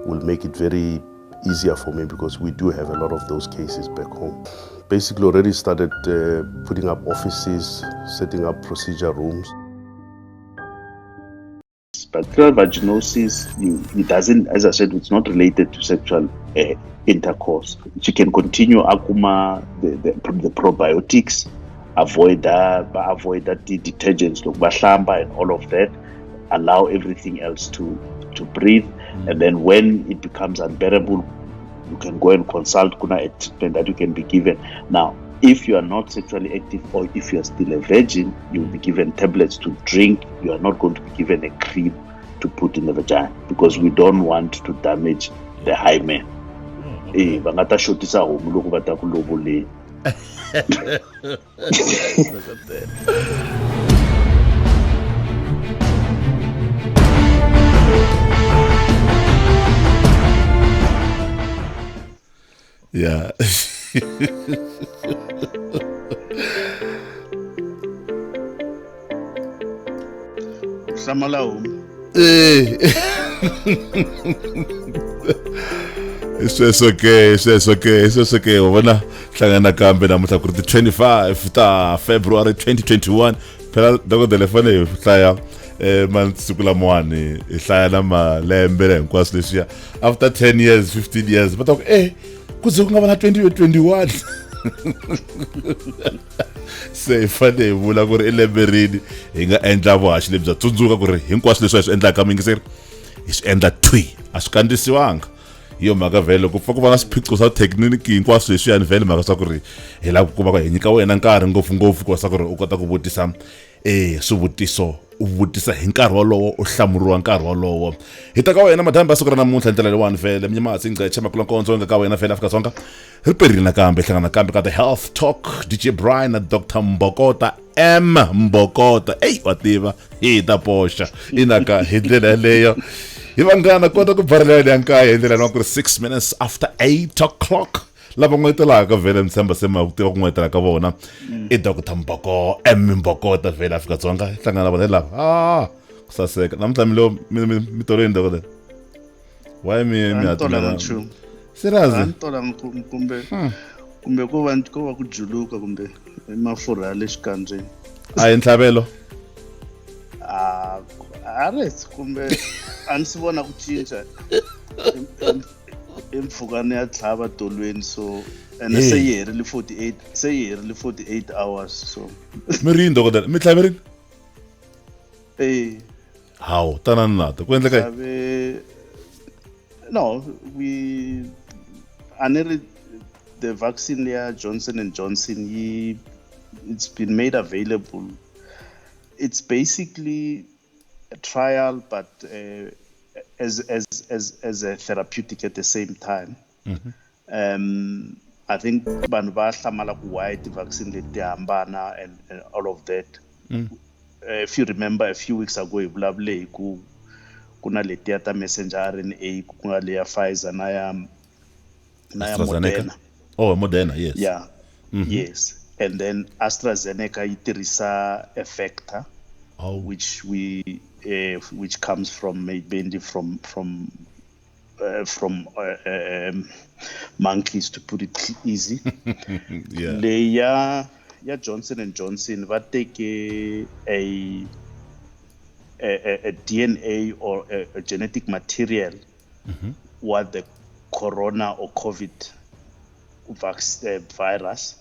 will make it very easier for me because we do have a lot of those cases back home. Basically already started putting up offices, setting up procedure rooms. Bacterial vaginosis, it doesn't, as I said, it's not related to sexual intercourse. You can continue akuma the probiotics, avoid the detergents like bahlamba and all of that, allow everything else to breathe, and then when it becomes unbearable, you can go and consult a treatment that you can be given. Now, if you are not sexually active or if you are still a virgin, you will be given tablets to drink. You are not going to be given a cream to put in the vagina because we don't want to damage the hymen. Bangata shotisa homu loko bata ku loboleni. Yeah. Samala homu. It's okay. Wabona hlangana kambe namuhla ku 25 ta February 2021 phela doko telefone hi hlaya masiku lamawani hi hlaya na malembe hinkwaswo leswiya after 10 years 15 years va ta ku ku ze ku nga va na 2021 se hi fane hi vula ku ri lembe rini hi nga endla vuhaxi lebyi tsundzuka ku ri hinkwaswo leswi hi swi endlaka mingiseri hi swi endla a swi kandzisiwanga hi yo mhaka vhele ku pfa ku va na swiphiqo swa thekiniki hinkwaswo leswiyani vhele mhaka swa ku ri hi lava ku va hi nyika wena nkarhi ngopfungopfu ku sa ku ri u kota ku vutisa swivutiso u vutisa hi nkarhi wolowo u hlamuriwa nkarhi wolowo hi ta ka wena madambi ya siku ra namuntlha ndlela leyiwani vhele mnyimatsi ngceche makulankondzo nga ka wena vhele Afrika-Dzonga ri perile nakambe hlangana kambe ka the health talk DJ Brian na Dr Mbokota M Mbokota wa tiva hi ta poxa inaka hi ndlela yaleyo hi vanghana kota ku bharelela ya nkaya hi ndlela ku ri 6 minutes after 8 o'clock lava n'wetelaka vhele mtshemba se ma tiva ku n'wetela ka vona i Dr Mboko M Mbokota vhele Afrika-Dzonga hlangana vona lava ku saseka namuntlha mi tolweni Dokotela why mi hatimela serious kumbe ko va ku juluka kumbe mafurha ya le xikandzeni a hi ntlhavelo ares kumbe a ni si vona ku cinca empfhukani ya tlhava tolweni so and se yi herile 48 hours so mi rini Dokotela mi tlhaverini hawu tanani nata ku endleka no the vaccine ya Johnson and Johnson it's been made available. It's basically a trial, but as a therapeutic at the same time. I think vanhu va hlamala ku why the vaccine leti hambana and all of that. If you remember a few weeks ago hi vulavule hi ku kuna letiya ta messenger RNA ku nga leya Pfizer na ya Moderna. Oh, Moderna, yes. Yeah. Yes. And then AstraZeneca yi tirhisa a factor which comes from mainly from monkeys, to put it easy. Yeah. Yeah, Johnson and Johnson va take a DNA or a genetic material what the corona or COVID virus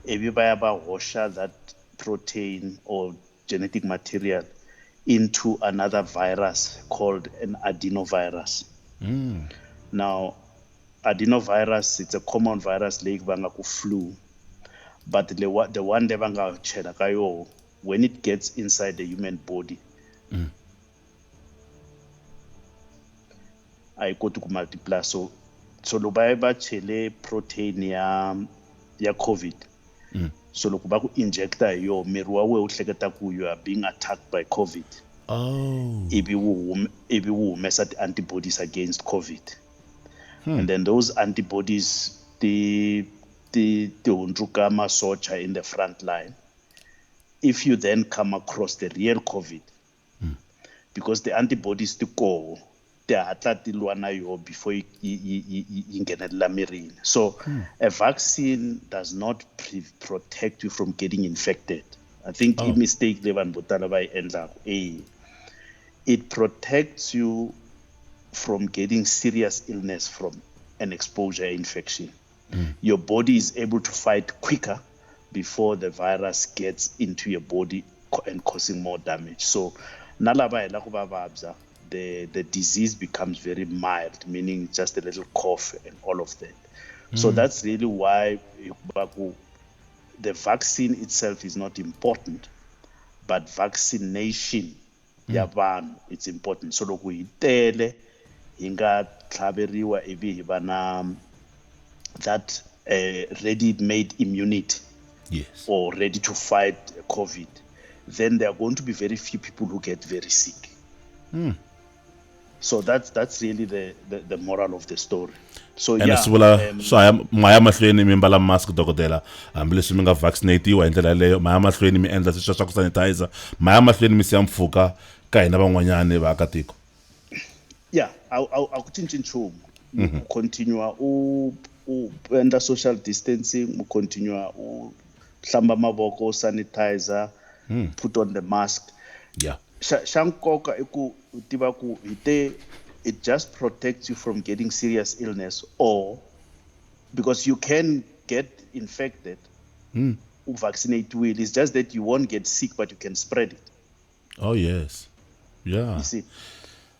everybody washa that protein or genetic material into another virus called an adenovirus. Now, adenovirus, it's a common virus like flu, but the one when it gets inside the human body, I go to multiply. So lobaiba chele protein ya COVID. So loko ba ku injecta yo miri wa we u hleketa ku you are being attacked by COVID. Ibi wu humesa the antibodies against COVID. And then those antibodies the hundruka masocha in the front line. If you then come across the real COVID, because the antibodies to go ti hatla ti lwa na yo before yi nghenelela mirini. So a vaccine does not protect you from getting infected. I think a mistake leyi vanhu vo tala va yi endlaku. It protects you from getting serious illness from an exposure infection. Your body is able to fight quicker before the virus gets into your body and causing more damage. So nalava hela ku va vabya, the disease becomes very mild, meaning just a little cough and all of that. So that's really why the vaccine itself is not important, but vaccination ya vanhu it's important. So loko hi tele hi nga tlhaveriwa ivi hi va na that ready-made immunity, Yes. or ready to fight COVID, then there are going to be very few people who get very sick. So that's really the moral of the story. So And swi vula swo ma ya mahlweni mi mbala mask dokodela hambileswi mi nga vaccinatiwa hi ndlela yaleyo, ma ya mahlweni mi endla sweswo swa ku sanitizer, ma ya mahlweni mi siya mpfhuka ka hina van'wanyani vaakatiko. yeah, a ku cinci nchumu. Mu continue u endla social distancing, mu continue u hlamba mavoko, sanitizer, put on the mask. Yeah. Xa nkoka i ku u tiva ku it just protects you from getting serious illness, or because you can get infected, vaccinate will. It's just that you won't get sick, but you can spread it. Oh yes. Yeah. You see,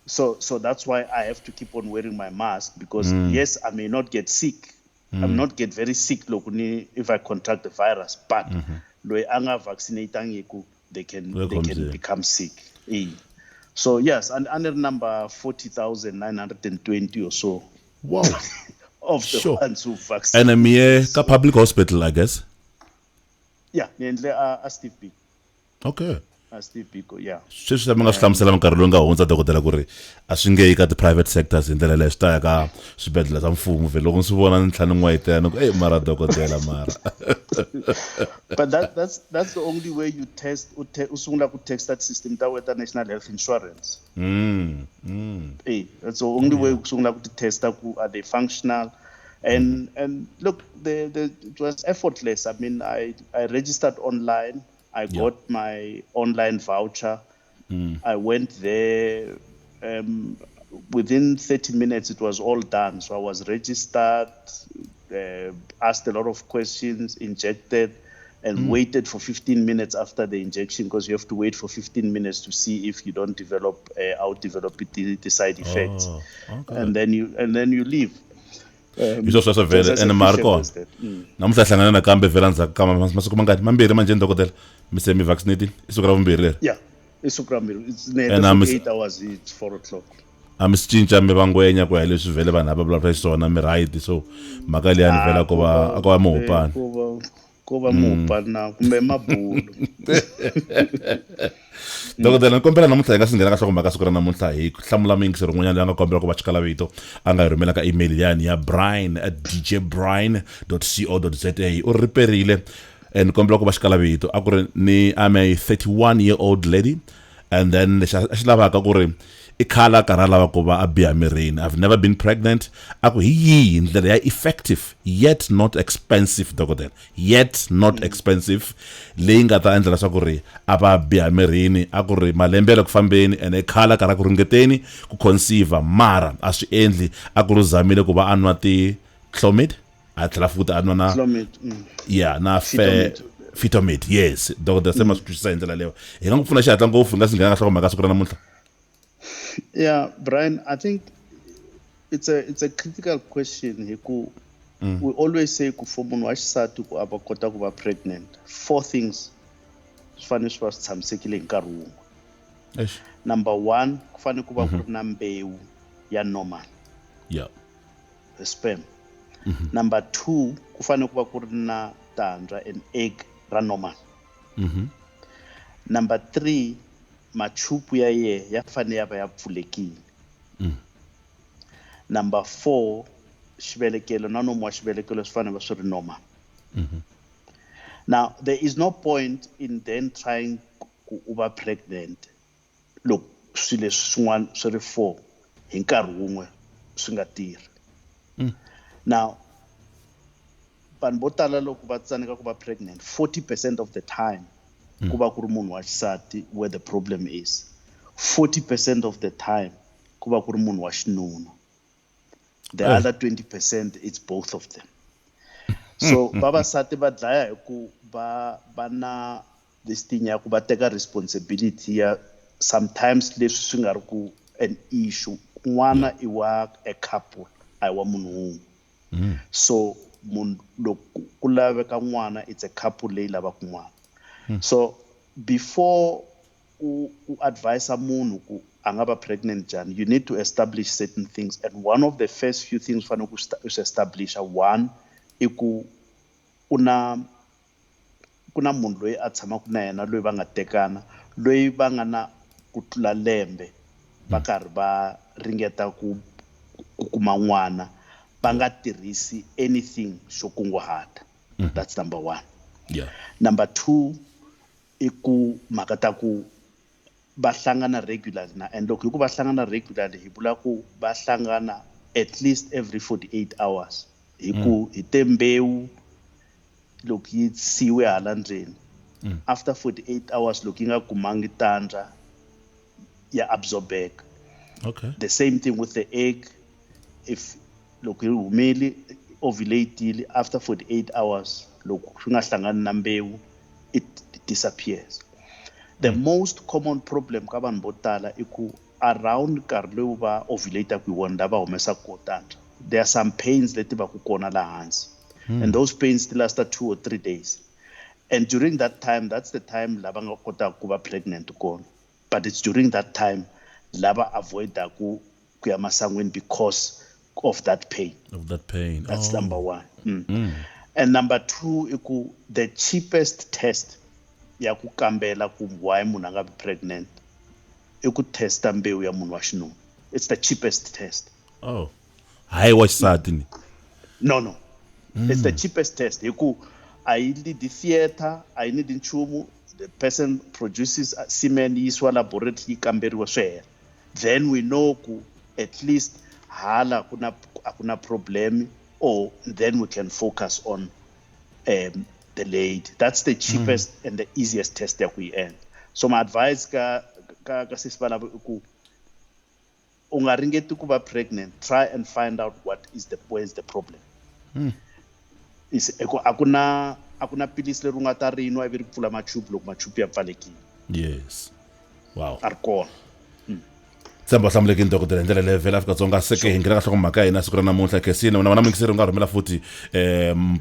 so that's why I have to keep on wearing my mask, because yes, I may not get sick. I may not get very sick if I contract the virus, but loyi anga vaccinate they can become sick. So yes, and under number 40,920 or so. Wow. Of the Sure. ones who vaccinated. And me ka public hospital, I guess. Yeah, a Steve Biko. Okay. A Steve Biko, yeah. Sweswi mi nga swi hlamusela minkarhi lowu nga hundza dokodela ku ri a swi ngeyi ka ti-private sectors hi ndlela leyi swi ta ya ka swibedhlele swa mfumo vhele loko ni swi vona ni tlhela ni n'wayitela ku mara dokodela mara. But that's the only way you test. Usungula ku test that system that with the National Health Insurance. That's the only way usungula ku test are they functional, and look, it was effortless. I mean, I registered online. I got my online voucher. I went there. Within 30 minutes, it was all done. So I was registered, asked a lot of questions, injected, and waited for 15 minutes after the injection, because you have to wait for 15 minutes to see if you don't outdevelop the side effects. Okay. And then you leave. Hiswo sweswo vhele ene mari kona namuntlha hlangana nakambe vhela ndzhaku ka masiku mangani mambirhi manjheni dokodela mi se mi vaccinatini i siku ra vumbirhi leri. Yeah, it's 8 hours, it's 4 o'clock. A mi swi cinca mi va ngwenya ku ya leswi vhele vanhu a va vulavula xiswona mi right, so mhaka liyani vhela ko va muhupani ko va muhupana kumbe mabulu. dokodela ni kombela namuntlha hi nga swi nghena ka nhlokomhaka siku ra namuntlha hi hlamula muyingiseri rin'wanyana loyi a nga kombela ku va chikala vito a nga hi rhumela ka email yani ya brian@djbrian.co.za u riperile and ni kombela ku va xikala vito a ku ri I'm a 31-year-old lady, and then lexi a xi lavaka ku ri i khala karhi a lava ku va a biha mirini. I've never been pregnant. A ku hi yihi ndlela ya effective yet not expensive dokodela, yet not expensive leyi nga ta endla leswaku ri a va biha mirini. A ku ri malembe ya ku fambeni and i khala karhi ku ringeteni ku conceive, mara a swi endli. A ku ri zamile ku va a nwa ti-Clomid, a tlhela futhi a nwa na na Fitomid. Yes dokodela se ma swi twisisa hi ndlela leyo. Hi nga ku pfuna xihatla ngopfu hi nga swi nghena ka nhlokomhaka siku ra namuntlha. Yeah, Brian, I think it's a critical question. We always say for munhu wa xisati ku a va kota ku va pregnant, 4 things swi fanele swi va swi tshamisekile hi nkarhi wun'we. Number 1, ku fanele ku va ku ri na mbewu ya normal, the sperm. Number 2, ku fanele ku va ku ri na tandza, an egg ra normal. Number 3, machupu ya ye ya fanele ya va ya pfulekile. Number 4, xivelekelo na nomu wa xivelekelo swi fanele swi ri normal. Now there is no point in then trying ku va pregnant. Look, swilo swin'wana swi ri 4 hi nkarhi wun'we swi nga tirhi. Now vanhu vo tala loko va tsaneka ku va pregnant 40% of the time ku va ku ri munhu wa xisati where the problem is. 40% of the time ku va ku ri munhu wa xinuna. The other 20% it's both of them. So vavasati va dlaya hi ku va na this thing ya ku va teka responsibility ya sometimes leswi swi nga ri ku an issue. N'wana i wa a couple a hi wa munhu wun'we. So munhu loko ku laveka n'wana it's a couple leyi lavaka n'wana. So before u advise munhu ku a nga va pregnant njhani, you need to establish certain things, and one of the first few things fanele ku establish one i ku ku na munhu loyi a tshamaka na yena loyi va nga tekana loyi va nga na ku tlula lembe va karhi va ringeta ku kuma n'wana va nga tirhisi anything xo kunguhata. That's number one. Number two i ku mhaka ta ku va hlangana regularly na, and loko hi ku va hlangana regularly hi vula ku va hlangana at least every 48 hours hi ku hi te mbewu loko yi siwe hala ndzeni after 48 hours loko yi nga kumangi tandza ya absorbeka. The same thing with the egg. If loko yi humile ovulate after 48 hours loko swi nga hlangani na mbewu it disappears. The most common problem ka vanhu vo tala i ku around nkarhi lowu va ovulate ku wona lava humesaka ko tandza, there are some pains leti va ku kona laha hansi, and those pains ti last 2 or 3 days, and during that time that's the time lava nga kotaka ku va pregnant kona, but it's during that time lava avoida ku ya masangweni because of that pain. That's number one. And number two i ku the cheapest test ya ku kambela ku why munhu anga be pregnant i ku testa mbewu ya munhu wa xinuna. It's the cheapest test. Hayi wa xisati ni? No. It's the cheapest test. Hi ku a yi need theater, a yi need nchumu, the person produces semen yisiwa laboratory yi kamberiwa swi hela. Then we know ku at least hala akuna problem, or then we can focus on the lady. That's the cheapest and the easiest test that we end. So my advice ka sisibala ku unga ringeti ku va pregnant, try and find out where is the problem. Is akuna pilisi leri unga ta rinwa ivi ri pfula machupu loko machupu ya pfalekile. Yes. Wow. Arkona. Tshemba hlamulekini dokodela hi ndlela leyo vhela Afrika-Dzonga seke hi nghena ka nhlokomhaka ya hina siku ra namuntlha khesini na mingiseri u nga rhumela futhi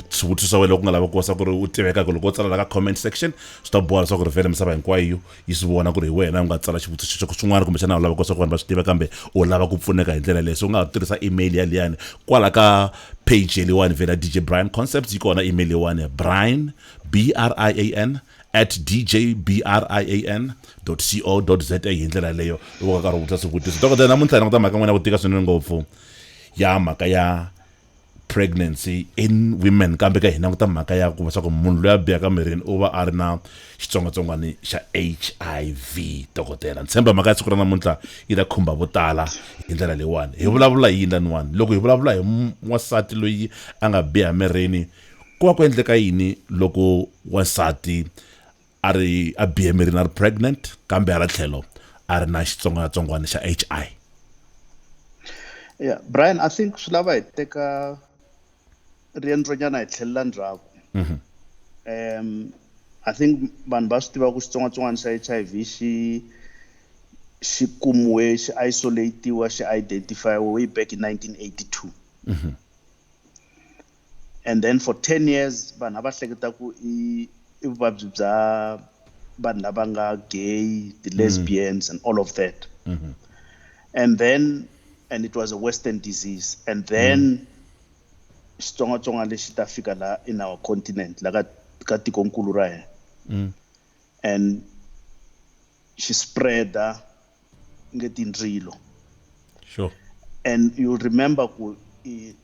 swivutiso swa wena loko u nga lava ku kosa ku ri u tivekaka loko u tsala la ka comment section swi ta boha leswaku ri vhele misava hinkwayo yi swi vona ku ri hi wena u nga tsala xivutiso swin'wana kumbe xana u lava kosa ku vanhu va swi tiva kambe u lava ku pfuneka hi ndlela leyo so u nga ha tirhisa email ya liyani kwala ka page ya leyiwani vhela DJ Brian Concepts yi kona email leyiwani Brian BRIAN @djbrian.co.za hi ndlela leyo loko ka ri vutisa swivutiso dokodela namuntlha hi nga ta mhaka n'wina ku tika swinene ngopfu ya mhaka ya pregnancy in women kambe ka hina ku ta mhaka ya ku va swa ku munhu loyi a bihaka mirini u va a ri na xitsongwatsongwana xa HIV. Dokodela ni tshemba mhaka ya siku ra namuntlha yi ta khumba vo tala hi ndlela leyiwani. Hi vulavula hi yini laniwani loko hi vulavula hi n'wansati loyi a nga biha mirini ku va ku endleka yini loko wansati a bihe mirini a ri pregnant kambe hala tlhelo a ri na xitsongwatsongwana xa HIV? Yeah, Brian, I think swi lava hi teka riendzo nyana hi tlhelela ndzhaku. I think vanhu va swi tiva ku xitsongwatsongwana xa HIV xi kumiwe xi isolatiwa xi identify way back in 1982. And then for 10 years vanhu a va hleketa ku i vuvabyi bya vanhu lava nga gay, the lesbians and all of that. And it was a Western disease. And then xitsongwatsongwana lexi ta fika la in our continent la ka tikonkulu ra hina. And she spread ngeti ndzilo. Sure. And you'll remember ku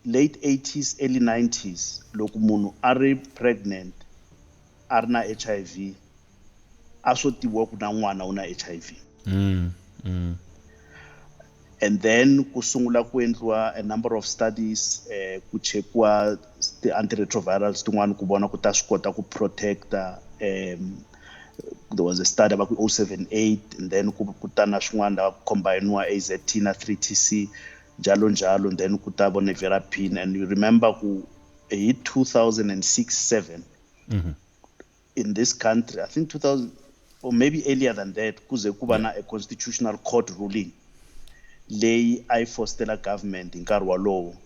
late 80s, early 90s loko munhu a ri pregnant a ri na HIV a swo tiviwa ku na n'wana u na HIV. and then kusungula ku endliwa a number of studies ku chekiwa the antiretrovirals tin'wana ku vona ku ta swi kota ku protecta. There was a study about 078, and then kutana swin'wana combined AZT na 3TC, jalo, and then kutabo nevirapine. And you remember in 2006-7 in this country, I think 2000 or maybe earlier than that, kuze kubana a constitutional court ruling lay I fostela government in nkarhi walowo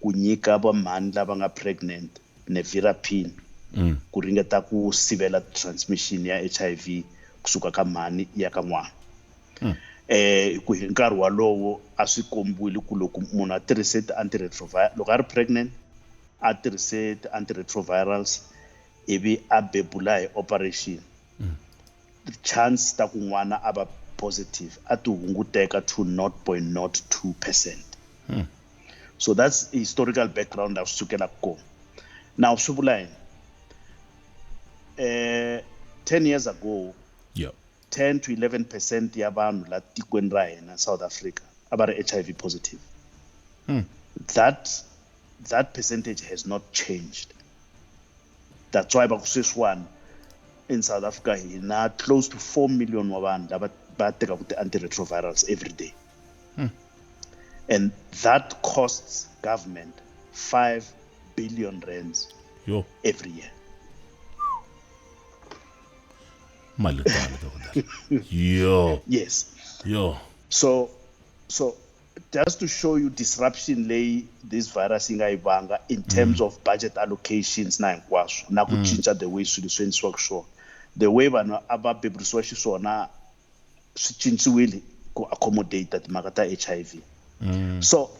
ku nyika vamhani lava nga pregnant nevirapine ku ringeta ku sivela transmission ya HIV kusuka ka mhani ya ka n'wana. Ku hi nkarhi walowo a swi kombiwile ku loko munhu a tirhise antiretroviral, loko a ri pregnant a tirhise antiretrovirals ivi a bebula hi operation, chance ta ku n'wana a va positive a ti hunguteka to 0.02%. So that's a historical background of sukela ko. Now swi vula yini? 10 years ago, 10 to 11% ya vanhu la tikweni ra hina South Africa a va ri HIV positive. That percentage has not changed. That's why sweswiwani in South Africa hina close to 4 million wa vanhu lava va tekaku ti antiretrovirals every day. And that costs government 5 billion rands every year. Yes. So just to show you disruption lay this virus inga in terms of budget allocations na hinkwaswo na ku cinca the way swilo swi endlisiwaka swona, the way vanhu a va beburisiwa xiswona swi cinciwile ku accommodate timhaka ta HIV. So,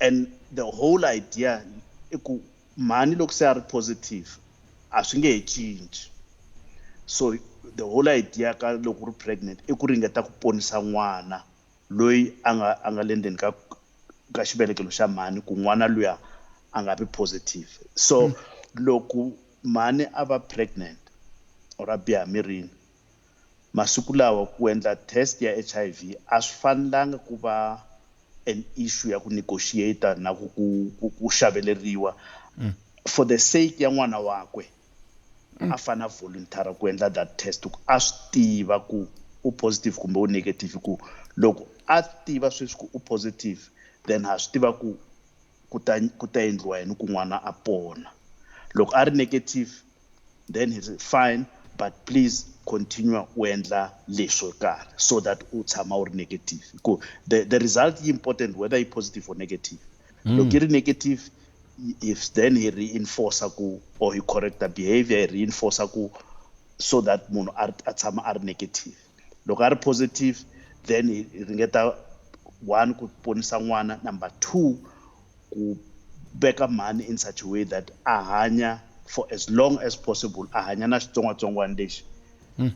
and the whole idea i ku mhani loko se a ri positive a swi nge he cinci. So the whole idea ka loko ri pregnant i ku ringeta ku ponisa n'wana loyi a nga le ndzeni ka xibelekelo xa mhani ku n'wana luya a nga vi positive. So loko mhani a va pregnant or a biha mirini, masiku lawa ku endla test ya HIV a swi fanelanga ku va an issue ya ku negotiate na ku xaveleriwa for the sake ya n'wana wakwe. A fana voluntary ku endla that test ku a swi tiva ku u positive kumbe u negative, ku loko a tiva sweswi ku u positive then ha swi tiva ku ku ta endliwa yini ku n'wana a pona. Loko a ri negative then he's fine, but please continue u endla leswo karhi so that u tshama u ri negative. The result is important whether you positive or negative. Loko you negative, if then he reinforce or he correct the behavior, he reinforce so that munhu a tshama a ri negative. Loko a ri positive then he ringeta one ku ponisa n'wana, number two ku veka mhani in such a way that a hanya for as long as possible, a hanya na xitsongwatsongwana lexi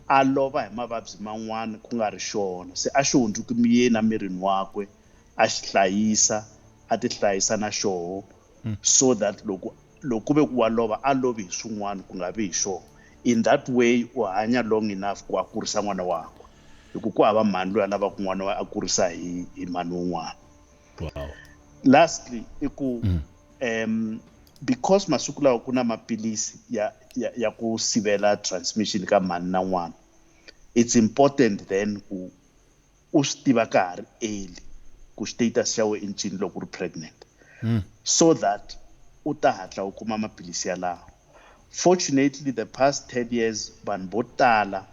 a lova hi mavabyi man'wana ku nga ri xona. Se a xi hundzuki miyeni mirini wakwe a xi hlayisa, a ti hlayisa na xoho so that loko ku ve ku wa lova a lovi hi swin'wana ku nga vi hi xoho. In that way u hanya long enough ku a kurisa n'wana wakwe, hikuva ku hava mhani loyi a lavaka n'wana wa a kurisa hi mhani wun'wana. Lastly i ku because masiku lawa ku na maphilisi ya ku sivela transmission ka mhani na n'wana, it's important then ku u swi tiva ka ha ri early ku status xa wena i ncini loko u ri pregnant, so that u ta hatla u kuma maphilisi yalawo. Fortunately the past 10 years vanhu vo tala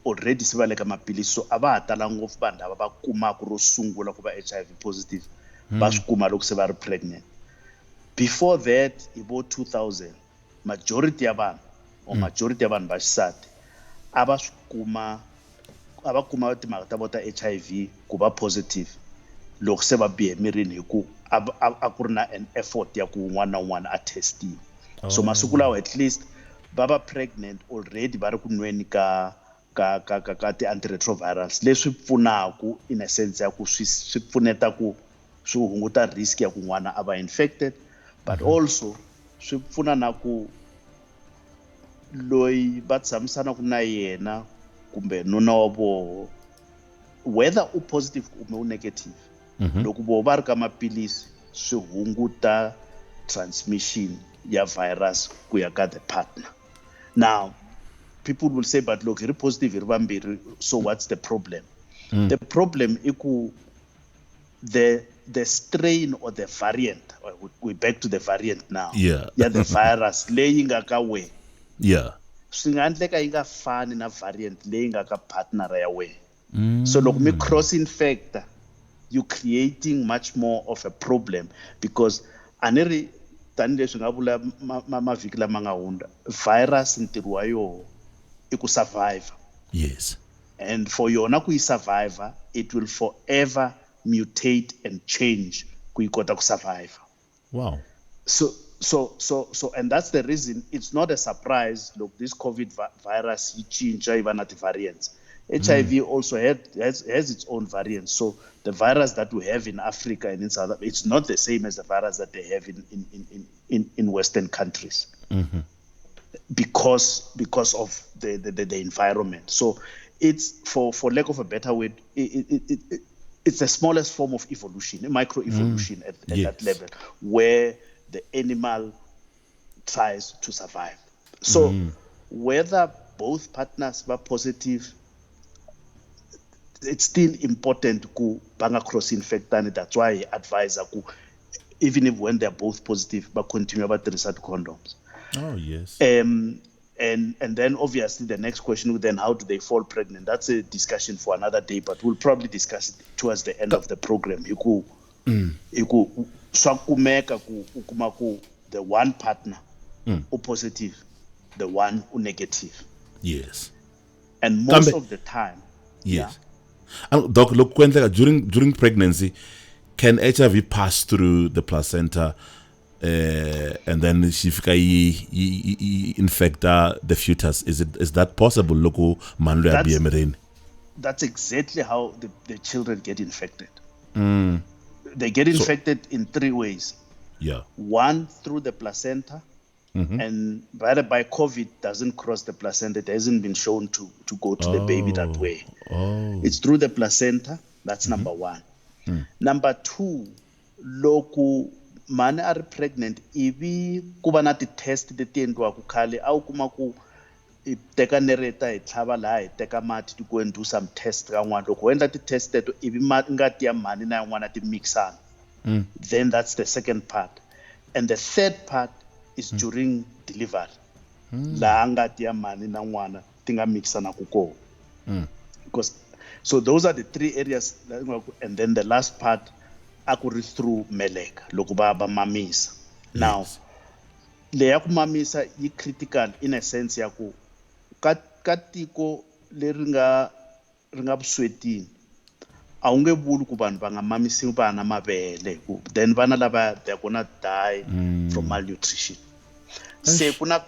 already se va le ka maphilisi, so a va ha tala ngopfu vanhu lava va kumaka ro sungula ku va HIV positive va swi kuma loko se va ri pregnant. Before that hi vo 2000 majority ya vanhu va xisati a va kuma timhaka ta vo ta HIV ku va positive loko se va bihe mirini, hi ku a ku ri na an effort ya ku un'wana na un'wana a testiwa. So masiku lawa at least va va pregnant already va ri ku nweni ka ti antiretrovirals leswi pfunaku in a sense ya ku swi pfuneta ku swi hunguta risk ya ku n'wana a va infected, but also swi pfuna na ku loyi va tshamisanaku na yena kumbe nuna wa voho whether u positive kumbe u negative loko vo va ri ka maphilisi swi hunguta transmission ya virus ku ya ka the partner. Now people will say, but look, hi ri positive hi ri vambirhi, so what's the problem? The problem is the strain or the variant, we back to the variant now. Yeah. The virus leyi nga ka we. Yeah. Swi nga endleka yi nga fani na variant leyi nga ka partner ya we. So loko mi cross infecta, you creating much more of a problem, because aneri tanileswi nga vula mavhiki lama nga hundza, virus ntirho wa yo i ku survive. Yes. And for yona ku survive, it will forever mutate and change ku kota ku survive. Wow. So and that's the reason it's not a surprise. Look, this COVID virus yi cinca yi va na variants. HIV also has its own variants. So the virus that we have in Africa and in South Africa, it's not the same as the virus that they have in Western countries. Because of the environment. So it's, for lack of a better word, it's the smallest form of evolution, a microevolution at that level, where the animal tries to survive. So whether both partners were positive, it's still important to banga cross infectani. That's why I advise even if when they're both positive, but continue about the research condoms. Oh yes. And then obviously the next question would then, how do they fall pregnant? That's a discussion for another day, but we'll probably discuss it towards the end of the program. The one partner who positive, the one who negative. Yes. And most of the time. Yes. And Doc, look, during pregnancy, can HIV pass through the placenta? And then infect the fetus. Is that possible? That's exactly how the children get infected. They get infected in 3 ways. Yeah. One, through the placenta, and by COVID doesn't cross the placenta. It hasn't been shown to go to the baby that way. It's through the placenta. That's number one. Number two, loku mane are pregnant, ivi kuva na ti-test leti endliwaka khale a wu kuma ku i teka nereta hi tlhava laha hi teka mati to go and do some test ka n'wana. Loko u endla ti-test teto ivi ngati ya mhani na yin'wana ti mixana, then that's the second part. And the third part is during delivery, laha ngati ya mhani na n'wana ti nga mixana ku kona. Because so those are the 3 areas, and then the last part akuri through meleka loko ba mamisa. Now leya ku mamisa yi critical in a sense ya ku ka tiko leri ri nga vuswetini a wu nge vuli ku vanhu va nga mamisi vana mavele, then vana lava they're gonna die from malnutrition. Se kuna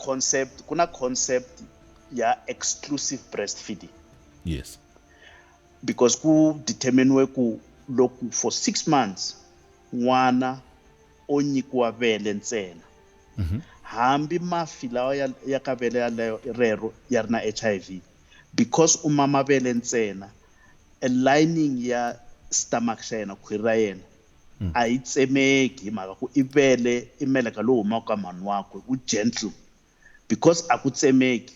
concept ya exclusive breastfeeding. Yes. Because ku determine ku loku for 6 months n'wana o nyikiwa vele ntsena, hambi mafi lawa ya ka vele rero ya ri na HIV, because u mama vele ntsena, a lining ya stomach xa yena, khwiri ra yena a yi tsemeki hi mhaka ku i vele i meleka lowu humaka ka mhani wakwe wu gentle. Because a ku tsemeki,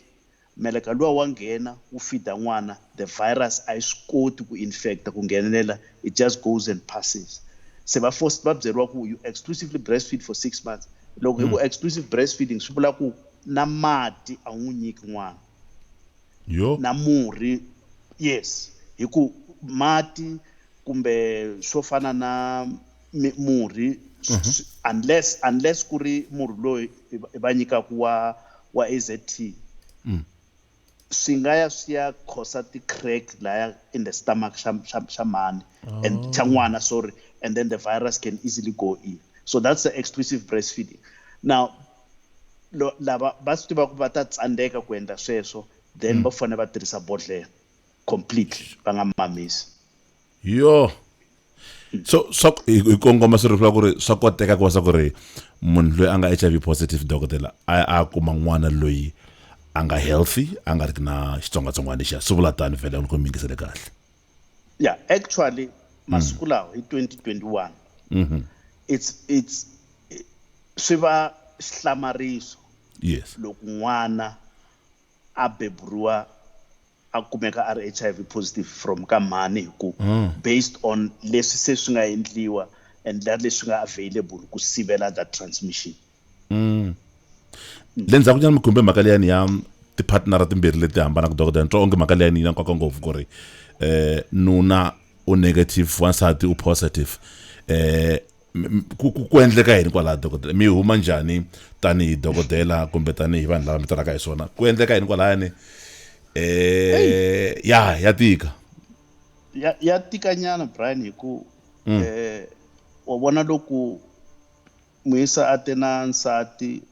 meleka luwa wa nghena wu fida n'wana, the virus a yi swi koti ku infecta ku nghenelela, it just goes and passes. Se va byeriwa ku you exclusively breastfeed for 6 months. Loko hi ku exclusive breastfeeding swi vula ku na mati a n'wi nyiki n'wana, na murhi. Yes, hi ku mati kumbe swo fana na murhi, unless ku ri murhi loyi va nyikaku wa AZT, swi nga ya swi ya causa ti-crack laya in the stomach xa mhani and xa n'wana, sorry, and then the virus can easily go in. So that's the exclusive breastfeeding. Now lava va swi tiva ku va ta tsandeka ku endla sweswo, then va fanele va tirhisa bodhlela completely, va nga mamisi. So i kongoma swi ri ku ri swa koteka ku va ku ri munhu loyi a nga HIV positive dokotela a kuma n'wana loyi a nga healthy, a nga ri na xitsongwatsongwana lexiya, swi vula tani vhele loko mi yingisele kahle. Yeah, actually masiku lawa hi 2021 it's swi va xihlamariso Yes. loko n'wana a beburiwa a kumeka a ri HIV positive from ka mhani hi ku based on leswi se swi nga endliwa and leswi nga available ku sivela that transmission. Le ndzhaku nyana mi khumbe mhaka liyani ya ti-partnera timbirhi leti hambanaka dokodela ni twa onge mhaka liyani yi na nkoka ngopfu ku ri nuna u negative wansati u positive ku endleka yini kwalaha dokodela mi huma njhani tanihi dokodela kumbe tanihi vanhu lava mi tirhaka hi swona ku endleka yini kwalahani ya tika ya tika nyana Brian hi ku wa vona loko muyisa a te na nsati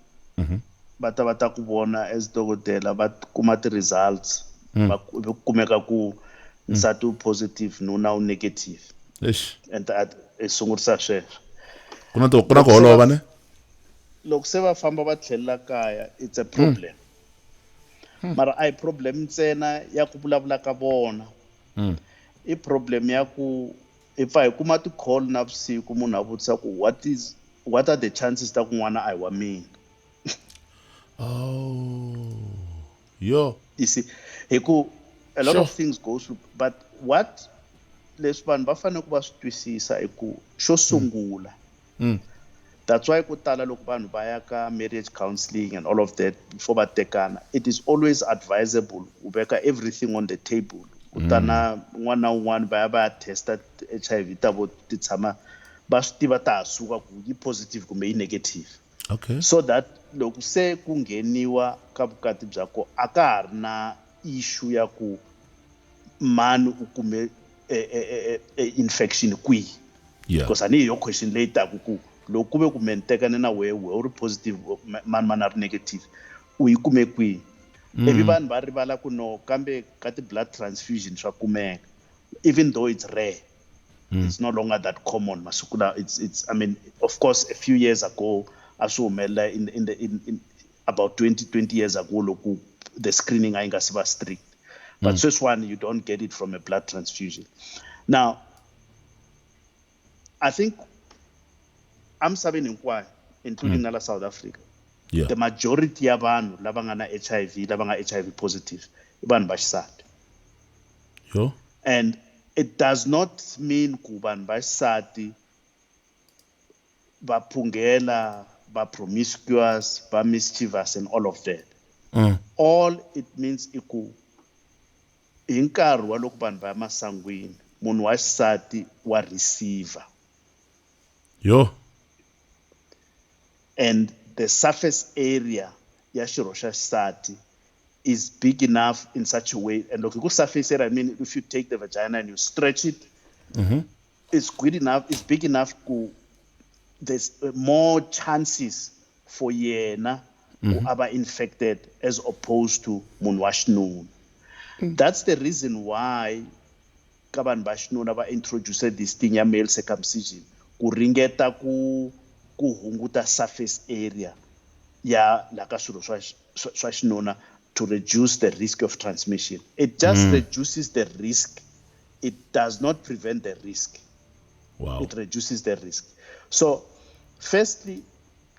va ta ku vona as dokodela va kuma ti-results va kumeka ku nsati u positive nuna u negative and sungurisa sweswo ku na ku holova ne loko se va famba va tlhelela kaya it's a problem mara a hi problem ntsena ya ku vulavula ka vona i problem ya ku hi pfa hi kuma ti-call navusiku munhu a vutisa ku what are the chances ta ku n'wana a hi wa mina. Yo, you see hi ku a lot of things goes through, but what leswi vanhu va fanele ku va swi twisisa i ku xo sungula that's why ku tala loko vanhu va ya ka marriage counselling and all of that before va tekana it is always advisable ku veka everything on the table kutana un'wana na un'wana va ya testa HIV ta vo ti tshama va swi tiva ta ha suka ku yi positive kumbe yi negative. Okay. So that loko se ku ngheniwa ka vukati bya ko a ka ha ri na issue ya ku mani u kume infection kwihi. Because ani yo question leyi taku ku loko ku ve ku mentekane na wehe u ri positive mani a ri negative u yi kume kwihi. Evi vanhu va rivala ku no kambe ka ti-blood transfusion swa kumeka even though it's rare. It's no longer that common masiku lawa it's I mean of course a few years ago a swi humelela in about 20 years ago loko the screening a yi nga si va strict but sweswiwani you don't get it from a blood transfusion. Now I think emisaveni hinkwayo including na la South Africa the majority ya vanhu lava nga na HIV lava nga HIV positive i vanhu va xisati. And it does not mean ku vanhu va xisati va phungela va promiscuous va mischievous and all of that. All it means i ku hi nkarhi wa loko vanhu va ya masangwini munhu wa xisati wa receiver and the surface area ya xirho xa xisati is big enough in such a way and look, surface area I mean if you take the vagina and you stretch it it's good enough, it's big enough to there's more chances for yena ku aba infected as opposed to munhu wa xinuna. That's the reason why ka vanhu va xinuna va introduce this thing ya male circumcision ku ringeta ku hunguta surface area ya la ka swilo swa xinuna to reduce the risk of transmission. It just reduces the risk. It does not prevent the risk. Wow. It reduces the risk. So firstly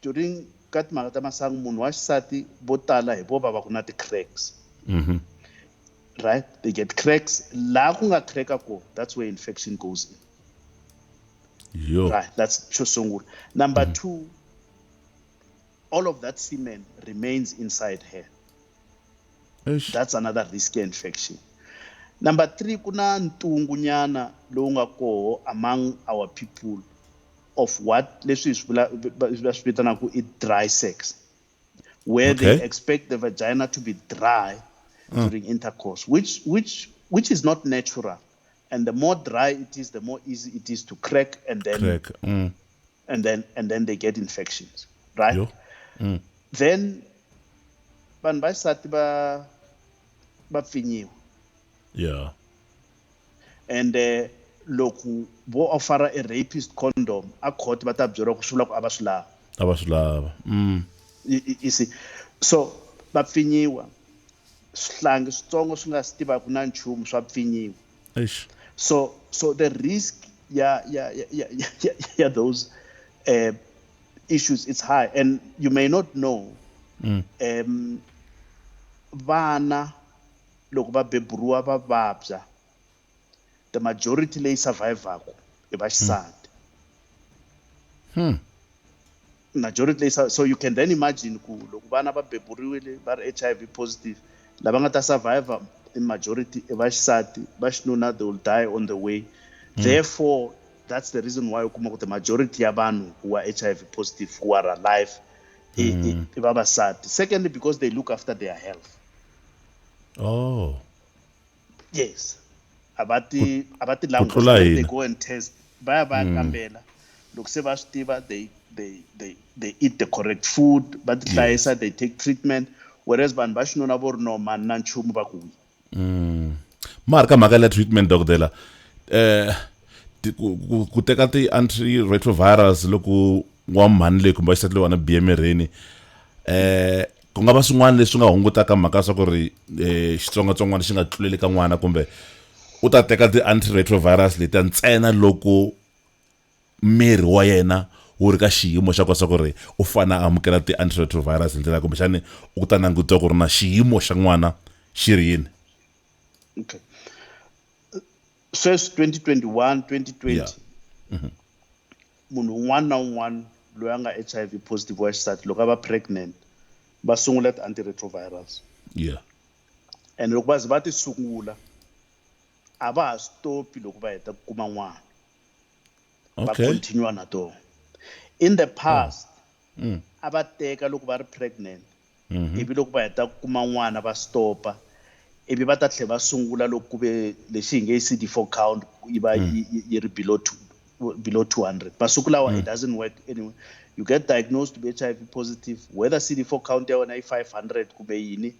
during ka timhaka ta masangu munhu wa xisati vo tala hi vo va ku na ti-cracks. Right? They get cracks. La ku nga cracka ko, that's where infection goes in. Right, that's xo sungula. Number two, all of that semen remains inside her. That's another risky infection. Number three, kuna ntungu nyana lowu nga koho among our people of what leswi swi vitanaku i dry sex, where they expect the vagina to be dry during intercourse, which is not natural. And the more dry it is, the more easy it is to crack and then and then they get infections, right? Then vanhu va xisati va pfinyiwa. And loko vo offer a rapist condom a court va ta byeriwa ku swivula ku a va swi lava. You see, so va pfinyiwa swihlangi switsongo swi nga si tivaka na nchumu swa pfinyiwa. So the risk, those issues, it's high, and you may not know. Vana loko va beburiwa va vabya, the majority leyi survivaka I vaxisati. Majority leyi, so you can then imagine ku loko vana va beburiwile va ri HIV positive, lava nga ta survive in majority I vaxisati, vaxinuna they will die on the way. Therefore, that's the reason why the majority of vanhu who are HIV positive, who are alive, I vavasati. Secondly, because they look after their health. Oh. Yes. Abati language, when they go and test, baya kambela. Look, se va stiva, they eat the correct food, but they take treatment, whereas van vaxinuna vo ri no mani na nchumu va ku mara ka mhaka ya treatment dokotela ku teka ti-antiretrovirus loko wa mhani leyi kumbe xisati leyi wa na bihe mirini ku nga va swin'wana leswi nga hungutaka mhaka swa ku ri xitsongwatsongwana xi nga tluleli ka n'wana, kumbe u ta teka ti-antiretrovirus leti ntsena loko miri wa yena wu ri ka xiyimo xa kota ku ri u fana amukela ti-antiretrovirus hi ndlela kumbe xani u ta langutiwa ku ri na xiyimo xa n'wana xi ri yini. Okay. First 2021, 2020, munhu un'wana na un'wana loyi a nga HIV positive wa xisati loko a va pregnant va sungula ti-antiretrovirals. And loko va ti sungula a va ha stopi loko va heta ku kuma n'wana. Va continue na tona. In the past, a va teka loko va ri pregnant, ivi loko va heta ku kuma n'wana va stopa, ivi va ta tlhela va sungula loko ku ve lexi hi nge CD4 count yi va yi ri below 200. Masiku lawa it doesn't work anyway. You get diagnosed to be HIV positive, whether CD4 count ya wena yi 500 kumbe yini,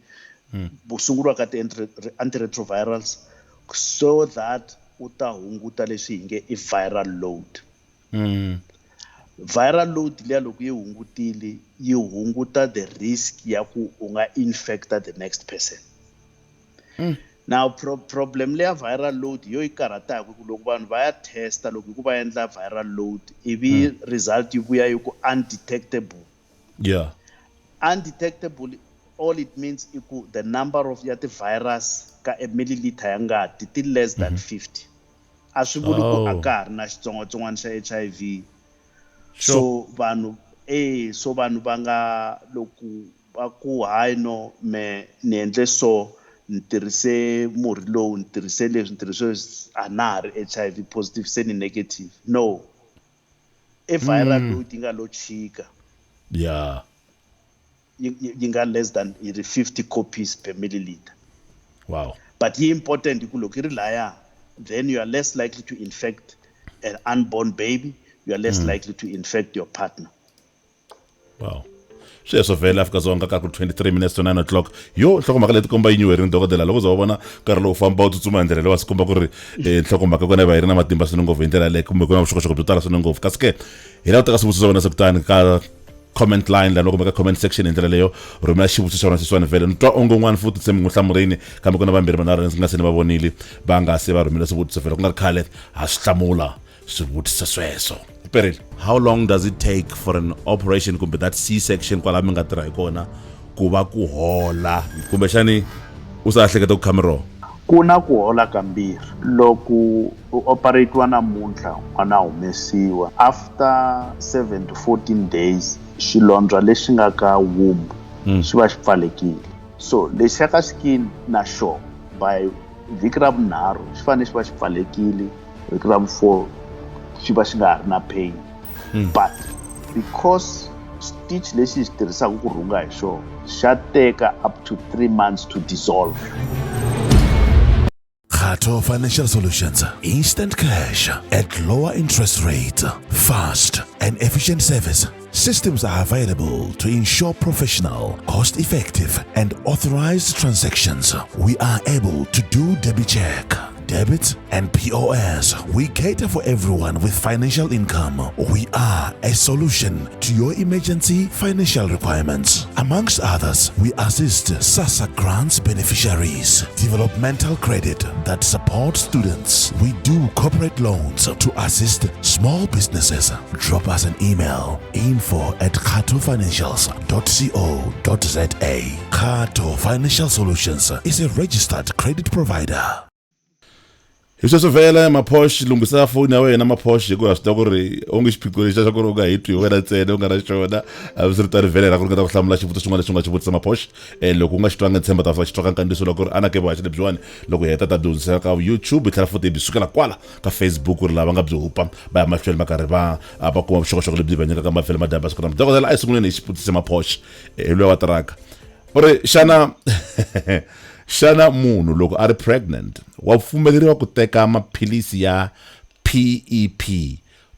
busunguriwa ka ti-antiretrovirals so that u ta hunguta leswi hi nge i viral load. Viral load liya loko yi hungutile yi hunguta the risk ya ku u nga infecta the next person. Now problem leya viral load yo yi karhataka ku loko vanhu va ya testa loko hi ku va endla viral load ivi result yi vuya yi ku undetectable. Undetectable, all it means is the number of the virus ka a milliliter ya ngati ti less than 50. A swi vuli ku a ka ha ri na xitsongwatsongwana xa HIV. So vanhu va nga loko va ku hayi no me ni endle so ni tirhise murhi lowu ni tirhise leswi ni tirhise a na ha ri HIV positive se ni negative. No. I viral load yi nga lo chika. You got less than 50 copies per milliliter. Wow. But it's important to look at it, then you are less likely to infect an unborn baby. You are less likely to infect your partner. Wow. Sweswo vhele Afrika-Dzonga ka ku 23 minutes to 9 o'clock. Yo nhlokomhaka leti komba yi nyuherile dokotela loko zo vona nkarhi lowu famba u tsutsuma hi ndlela leyi wa swi komba ku ri nhlokomhaka kona va yi ri na matimba swinene ngopfu hi ndlela leyi kumbe ku na vuxokoxoko byo tala swinene ngopfu kasi ke hi lava ku teka swivutiso swa vona sekutani ka comment line la loko ka comment section hi ndlela leyo rhumela xivutiso xa wena xiswani vhele ni twa onge un'wana futhi tse mi n'wi hlamurini kambe ku na vambirhi vanharhu nga se ni va vonile va nga se va rhumela swivutiso vhele ku nga ri khale ha swi hlamula swivutiso sweswo. Peril, how long does it take for an operation kumbe that C-section kwala mi nga tirha hi kona ku va ku hola kumbe xani u sa hleketa ku khamero? Ku na ku hola kambirhi. Loko u operatiwa namuntlha n'wana humesiwa after 7 to 14 days xilondzwa lexi nga ka womb xi va xi pfalekile. So lexi ka skin na xo by vhiki ra vunharhu xi fanele xi va xi pfalekile, vhiki ra vu-4 xi va xi nga ha ri na pain. But because stitch lexi xi tirhisaka ku rhunga hi xona xa teka up to 3 months to dissolve. Khato Financial Solutions. Instant cash at lower interest rate. Fast and efficient service. Systems are available to ensure professional, cost-effective and authorized transactions. We are able to do debit check, debit, and POS. We cater for everyone with financial income. We are a solution to your emergency financial requirements. Amongst others, we assist SASSA grants beneficiaries, developmental credit that supports students. We do corporate loans to assist small businesses. Drop us an email, info@katofinancials.co.za. Kato Financial Solutions is a registered credit provider. Hiswo vela maPorsche lungisa phone ya wena maPorsche ku swi ta ku ri onge xiphiqo lexi xa ku ri u nga hitwi wena ntsena u nga na xona a swi ri tani vhele ra ku ringeta ku hlamula xivutiso xin'wana lexi u nga xi vutisa maPorsche loko u nga xi twanga ntshemba ta fa xi twa ka nkandziso loko ku ri anake vuhaxi lebyiwani loko hi heta ta dyondzisa ka YouTube hi tlhela futhi hi sukela kwala ka Facebook ku ri lava nga byi hupa va ya mahlweni va karhi va kuma vuxokoxoko lebyi va nyikaka mavhele madaba siku lama dokodela a hi sunguleni hi xivutiso maPorsche hi luya wa tiraka u ri xana munhu loko a ri pregnant wa pfumeleriwa ku teka maphilisi ya PEP,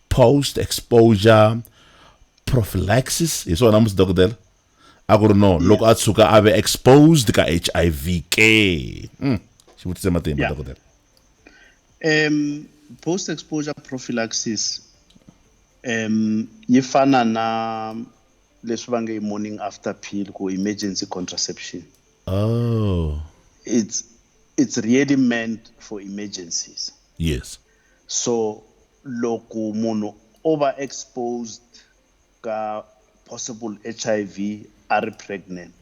post exposure prophylaxis hi swona musi dokodela a ku ri no loko a tshuka a ve exposed ka HIV ke xivutiso matimba dokodela. Post exposure prophylaxis yi fana na leswi va nge morning after pill ku emergency contraception. Oh, it's really meant for emergencies. Yes. So loko munhu overexposed ka possible HIV are pregnant.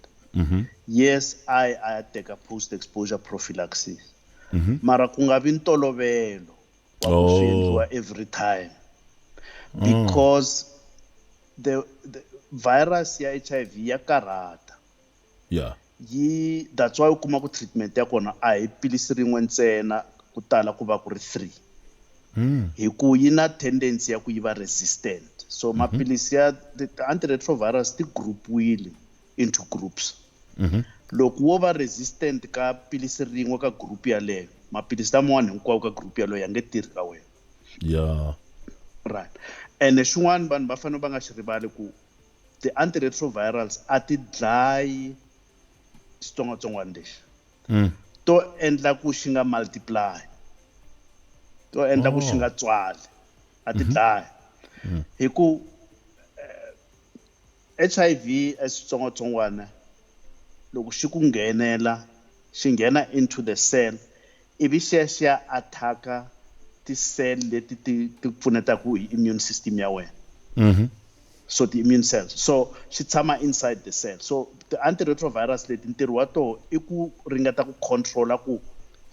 Yes, I take a post exposure prophylaxis. Mara ku nga vi ntolovelo wa ku swi endliwa every time because the virus ya HIV ya karhata. Yeah. That's why u kuma ku treatment ya kona a hi pilisi rin'we ntsena ku tala ku va ku ri 3 hi ku yi na tendency ya ku yi va resistant. So mapilisi ya the antiretrovirus ti groupiwile into groups. Loko wo va resistant ka pilisi rin'we ka group yaleyo mapilisi laman'wana hinkwawo ka group yaleyo ya nge tirhi ka wena. Yeah. Right. And xin'wana vanhu va fanele va nga xi rivali ku the antiretrovirals a ti dlayi xitsongwatsongwana lexi to endla ku xi nga multiply, to endla ku xi nga tswali, a ti dlaya hi ku HIV as xitsongwatsongwana loko xi ku nghenela xi nghena into the cell ivi xi ya attack ti cell leti ti pfunetaku hi immune system ya wena. So the immune cells, so xi tshama inside the cell. So the antiretrovirus leti ntirho wa toho i ku ringeta ku controla ku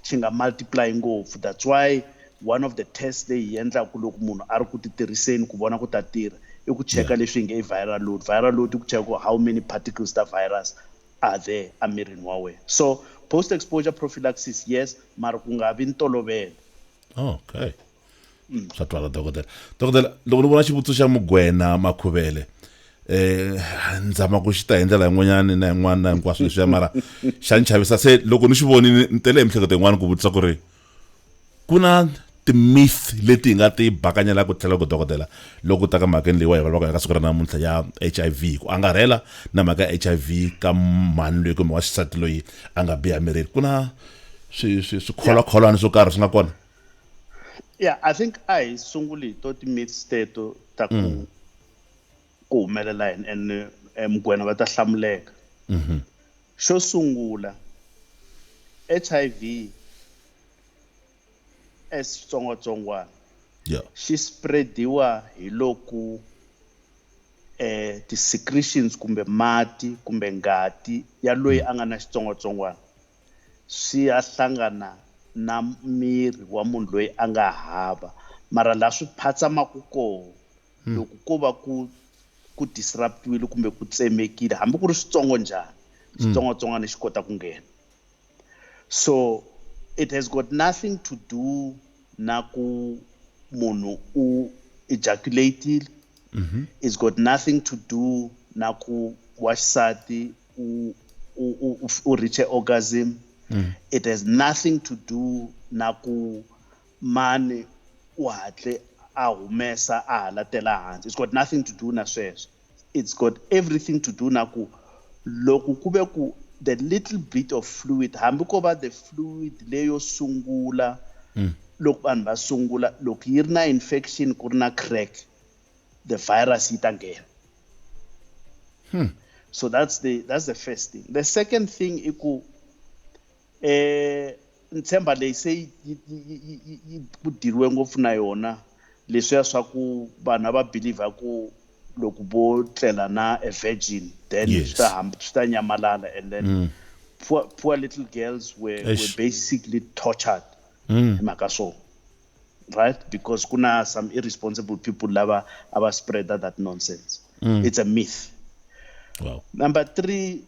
xi nga multiply ngopfu. That's why one of the tests leyi endlaku loko munhu a ri ku ti tirhiseni ku vona ku ta tirha i ku cheka leswi hi nge viral load. Viral load i ku cheka how many particles ta virus are there emirini wa wena. So post exposure prophylaxis yes, mara ku nga vi ntolovelo. Okay. Swa twala dokodela loko ni vona xivutiso xa Mugwena Makhuvele ndzama ku xi ta hi ndlela yin'wanyani na yin'wana na hinkwaswo leswiya mara xa ni chavisa se loko ni xi vonini ni tele hi mihleketo yin'wana ku vutisa ku ri ku na ti-myth leti hi nga ti bakanyela ku tlhela ku dokodela loko ta ka mhakeni leyiwa hi vulavulaka eka siku ra namuntlha ya HIV ku angarhela na mhaka ya HIV ka mhani loyi kumbe wa xisati loyi a nga biha mirini ku na swikholwakholwana swo karhi swi nga kona. Yeah, I think I sunguli to ti-myths teto ta ku humelela and Mugwena va ta hlamuleka. Xo sungula HIV as xitsongwatsongwana xi spreadiwa hi loko ti-secretions kumbe mati kumbe ngati ya loyi a nga na xitsongwatsongwana swi ya hlangana na miri wa munhu loyi a nga hava mara la swi phatsamaku koho loko ko va ku disruptiwile kumbe ku tsemekile hambi ku ri switsongo njhani xitsongwatsongwana xi kota ku nghena. So it has got nothing to do na ku munhu u ejaculated. It's got nothing to do na ku wasati u reach orgasm. It has nothing to do na ku mani u hatle a humesa a halatela hansi. It's got nothing to do na sweswo. It's got everything to do na ku loko ku ve ku the little bit of fluid hambi ko va the fluid leyo sungula loko vanhu va sungula loko yi ri na infection ku ri na crack the virus yi ta nghena. So that's the first thing. The second thing is ku ntshemba leyi se yi ku diriwe ngopfu na yona leswiya swa ku vanhu va believe ku loko bo tlela na a virgin then Yes. swi ta nyamalala, and then poor little girls were basically tortured makaso, right? Because kuna some irresponsible people lava aba spread that nonsense. It's a myth. Wow. Number 3,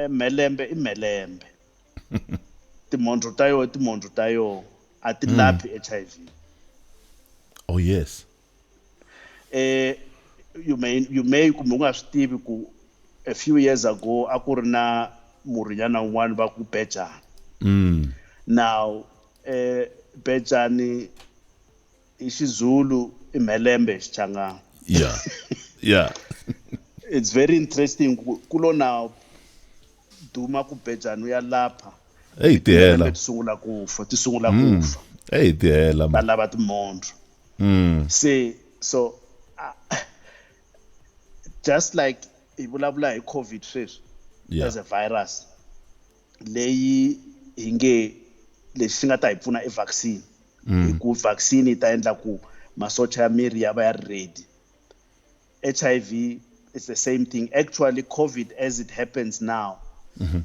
melembe timondro tayo ati laphi HIV. Oh yes. You may kumbe unga swi tivi ku a few years ago a ku ri na murinyana wun'wana va ku Bejani. Now Bejani i Xizulu i Melembe hi Xichangani. Yeah. It's very interesting kulo now duma ku Bejani uya lapha. Hey tihela. Tisungula kufa. Hey tihela. Va lava timondro. So just like hi vulavula hi COVID sweswi as a virus leyi hi nge lexi nga ta hi pfuna i vaccine. Hi ku vaccine yi ta endla ku masocha ya miri ya va ya ready. HIV is the same thing. Actually, COVID, as it happens now,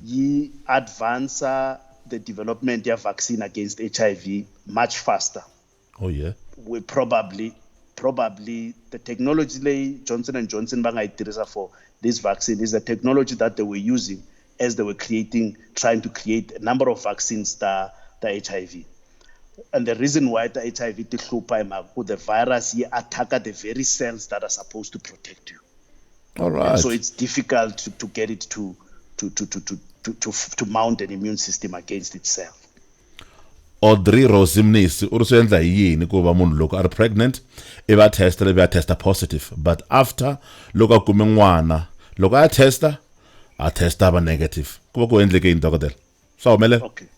yi advance the development of vaccine against HIV much faster. Oh yeah. We probably the technology lay Johnson & Johnson for this vaccine is the technology that they were using as they were trying to create a number of vaccines that HIV. And the reason why the HIV the virus attack the very cells that are supposed to protect you. All right. And so it's difficult to get it to mount an immune system against itself. Audrey Rosimnis urso endla yini ku va munhu loko are pregnant I va testa positive, but after loko a kume n'wana loko a testa va negative ku va ku endleke yini dokotela swa humelela? Okay.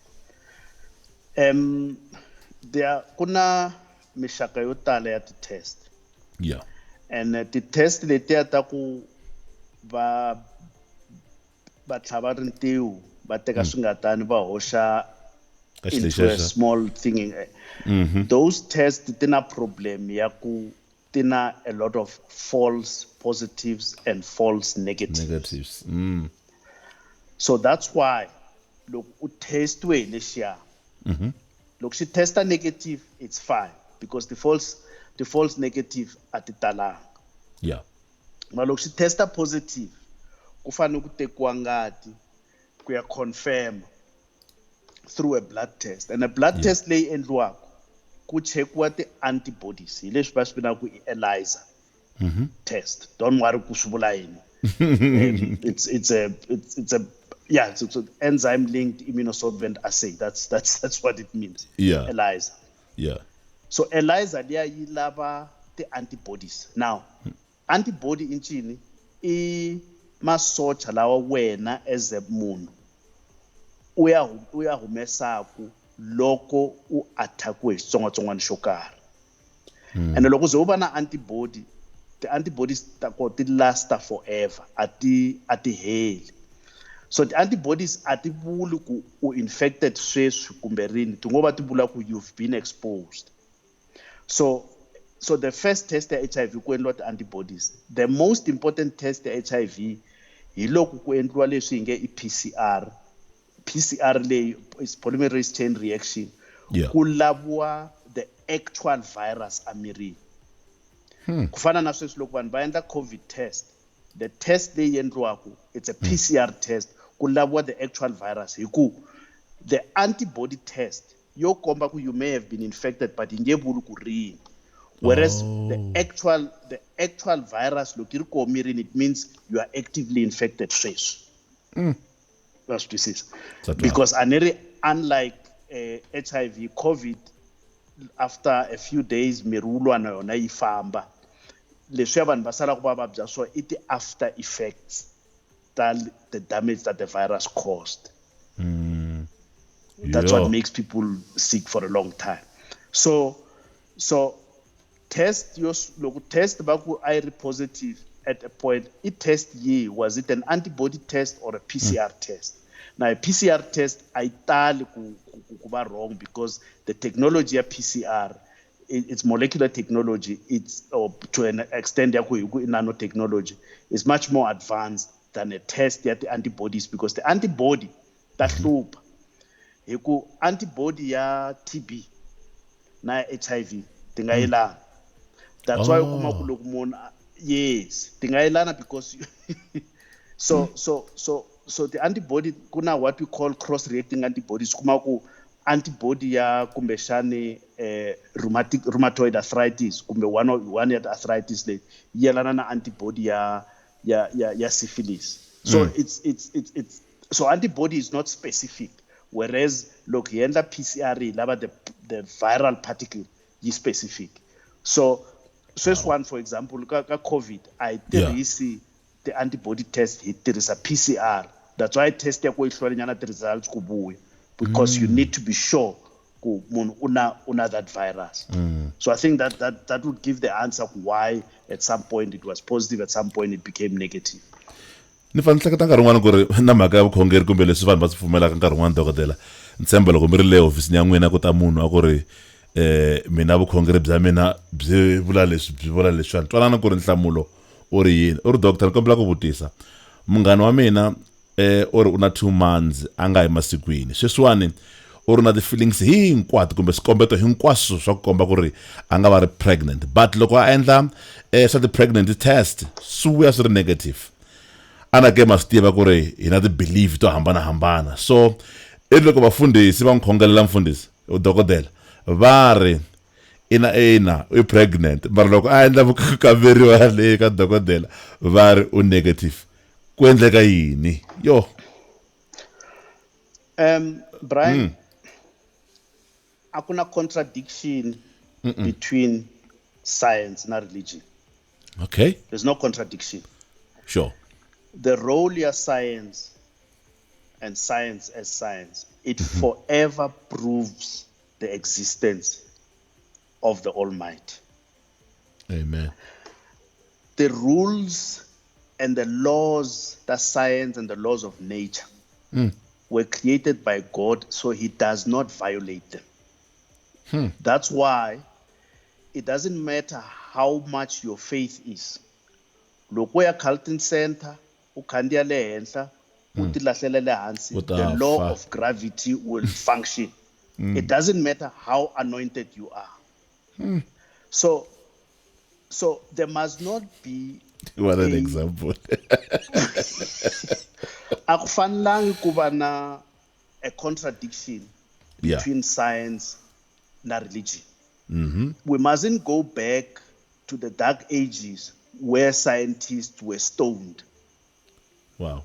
Kuna mixaka yo tala ya ti-test. Yeah. And ti-test letiya ta ku va tlhava rintiwo va teka swingatani va hoxa into a small thing. Those tests tina problem ya ku tina a lot of false positives and false negatives. So that's why look u testiwe lexiya. Look, she testa negative, it's fine because the false negative at the talang. Yeah. But look, she testa positive. Kufana ku tekiwa ngati ku ya confirm through a blood test, and a blood test lay endliwaka ku chekiwa ti antibodies hi leswi va swi vina ku ELISA test. Don't worry ku swi vula yini. It's an enzyme linked immunosorbent assay. That's what it means. Yeah. ELISA. Yeah. So ELISA liya yi lava the antibodies. Now, antibody in chini I masocha lawa wena as a munhu uya humesaku loko u attackwe hi xitsongwatsongwana xo karhi. And loko ze u va na antibody, the antibodies ta ko ti last forever, ati heli. So the antibodies ati vuli ku u infected sweswi kumbe rini, ti ngo va ti vula ku you've been exposed. So the first test ya HIV ku endliwa ti antibodies. The most important test ya HIV hi loko ku endliwa leswi hi nge I PCR. PCR leyi is polymerase chain reaction. Yeah. Ku laviwa the actual virus amirini. Ku fana na sweswi loko vanhu va endla COVID test, the test leyi endliwaku it's a PCR test ku laviwa the actual virus hi ku the antibody test yo komba ku you may have been infected but yi nge vuli ku rini. Whereas the actual virus loko yi ri koho mirini, it means you are actively infected sweswi. That's what this is. Because unlike HIV, COVID, after a few days miri wu lwa na yona yi famba. Leswi vanhu va sala ku va vabya so it after effects that the damage that the virus caused. That's Yeah. what makes people sick for a long time. So test your test baku IRI positive at a point. It test ye was it an antibody test or a PCR test? Now a PCR test I kuba wrong because the technology of PCR, it's molecular technology. It's or to an extent nanotechnology is much more advanced than a test at the antibodies because the antibody that loop antibody ya TB na HIV tingayelana. That's why yes tingayelana because so the antibody kuna what we call cross reacting antibodies kumaku antibody ya kumbexani rheumatoid arthritis kumbe one ya arthritis le yelana na antibody ya syphilis. So it's so antibody is not specific, whereas look yenda PCR laba the viral particle is specific. So this one, for example, COVID, I see the antibody test, there is a PCR. That's why I test the results because you need to be sure una that virus. So I think that would give the answer why at some point it was positive, at some point it became negative. Ni fanele ka nkarhi wun'wana ku ri na mhaka ya vukhongeri kumbe leswi vanhu va swi pfumelaka nkarhi wun'wana dokodela ni tshemba loko mi ri le hofisini ya n'wina ku ta munhu a ku ri mina vukhongeri bya mina byi vula leswiwani twanana ku ri nhlamulo u ri yini u ri doctor ni kombela ku vutisa munghana wa mina u ri u na 2 months a nga yi masikwini sweswiwani u ri na ti-feelings hinkwato kumbe swikombeto hinkwaswo swa ku komba ku ri a nga va ri pregnant but loko a endla swa ti-pregnancy test swi vuya swi ri negative ana ke ma swi tiva ku ri hi na ti-belief to hambanahambana so loko vafundhisi va n'wi khongelela mfundhisi dokodela va ri ina u pregnant mara loko a endla vukamberiwa le ka dokodela va ri u negative ku endleka yini yo Brian akuna contradiction between science and religion. Okay, There's no contradiction. sure. The role of science and science as science, it forever proves the existence of the Almighty. Amen. The rules and the laws, that science and the laws of nature were created by God, so he does not violate them. That's why it doesn't matter how much your faith is. Loko ya Carlton Center, ukandia le henhla, utilahlela le hansi, the law of gravity will function. It doesn't matter how anointed you are. So there must not be What an example. akufanelanga kuba na a contradiction Yeah. between science and religion. We mustn't go back to the dark ages where scientists were stoned. Wow.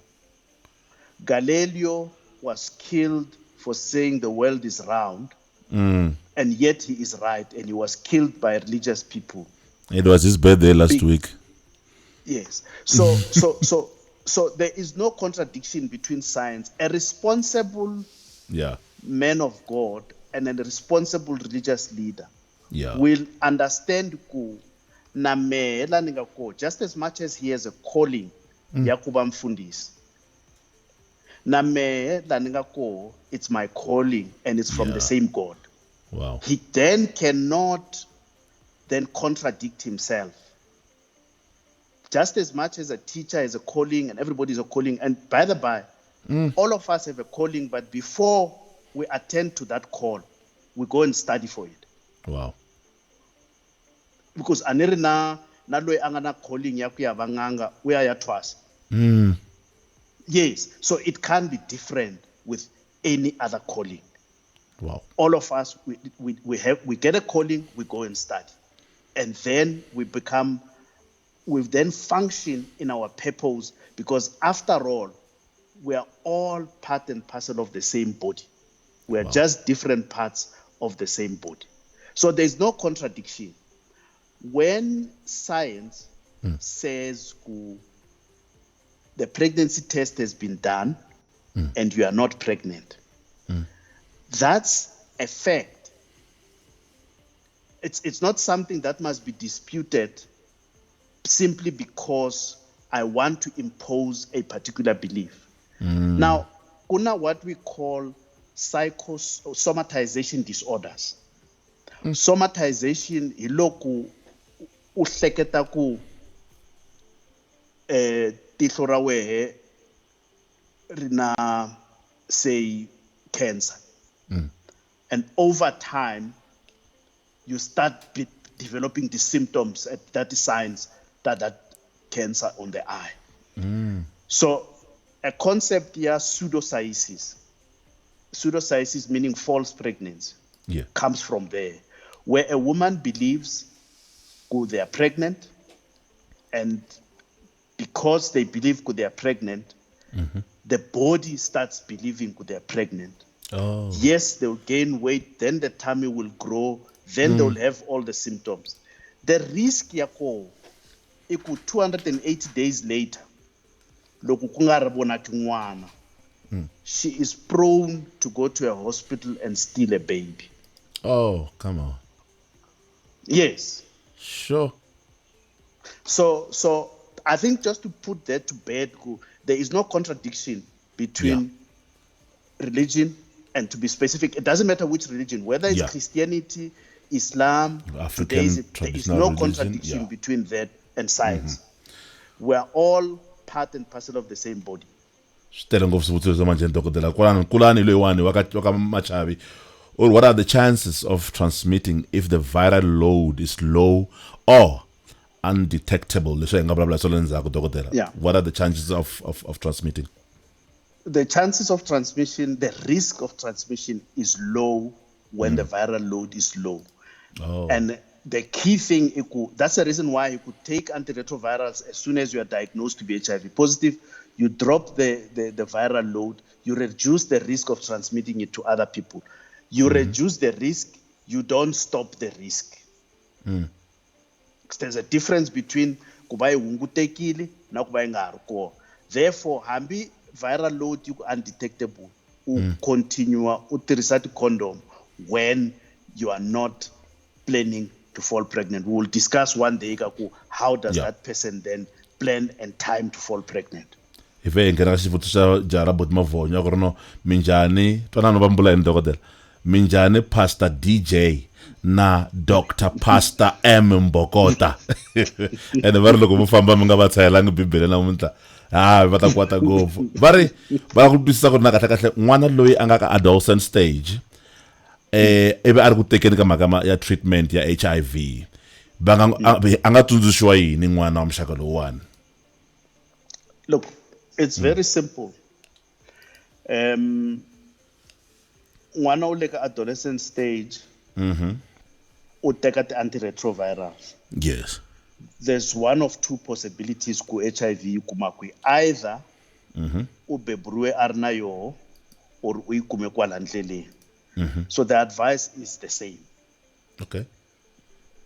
Galileo was killed for saying the world is round, and yet he is right, and he was killed by religious people. It was his birthday last week. Yes. So there is no contradiction between science. A responsible man of God and a responsible religious leader will understand just as much as he has a calling yakuba mfundisi. It's my calling and it's from the same God. Wow. He then cannot then contradict himself. Just as much as a teacher has a calling and everybody is a calling, and by the by, all of us have a calling, but before we attend to that call, we go and study for it. Wow. Because anere na loyi angana calling ya ku ya vanganga uya ya twasa. Yes, so it can be different with any other calling. Wow. All of us, we get a calling, we go and study, and then we then function in our purpose, because after all, we are all part and parcel of the same body. We are just different parts of the same body. So there's no contradiction. When science says the pregnancy test has been done and you are not pregnant, That's a fact. It's not something that must be disputed simply because I want to impose a particular belief. Now, kuna what we call somatization disorders. Somatization iloku uhleketa ku tihlo ra wehe rina say cancer. And over time you start developing the symptoms, that the signs that cancer on the eye. So a concept here, pseudocyesis meaning false pregnancy, comes from there, where a woman believes they are pregnant, and because they believe they are pregnant, the body starts believing they are pregnant. Yes, they'll gain weight, then the tummy will grow, then they'll have all the symptoms. The risk yako iku 280 days later, she is prone to go to a hospital and steal a baby. Oh, come on. Yes. Sure. So I think just to put that to bed, there is no contradiction between religion and, to be specific, it doesn't matter which religion, whether it's Christianity, Islam, African there is no contradiction between that and science. We're all part and parcel of the same body. Or what are the chances of transmitting if the viral load is low or undetectable? What are the chances of transmitting? The chances of transmission, the risk of transmission is low when the viral load is low. And the key thing, that's the reason why you could take antiretrovirals as soon as you are diagnosed to be HIV positive. You drop the viral load, you reduce the risk of transmitting it to other people. You reduce the risk, you don't stop the risk. There's a difference between kubai ungutekile na kubai ngarko. Therefore, hambi viral load you undetectable, continue utirisati condom when you are not planning to fall pregnant. We will discuss one day how does that person then plan and time to fall pregnant. If I can actually jara but mavonya korno minjani twana no bambula ndokodela minjani Pastor DJ na Dr. Pastor M Mbokota and vari loko mu famba mi nga va tshayelanga bibele namuntlha va ta kwata ngopfu vari va ku twisisa ku na kahle n'wana loyi a nga ka adolescent stage ibe a ri ku tekeni ka mhaka ya treatment ya HIV a nga tsundzuxiwa yini n'wana wa muxaka lowuwani? Look, it's very simple. N'wana u le ka adolescent stage u teka ti-antiretrovirals. Yes. There's one of two possibilities ku HIV yi kuma ku either u beburiwe a ri na yoho or u yi kume kwala ndleleni. So the advice is the same. Okay.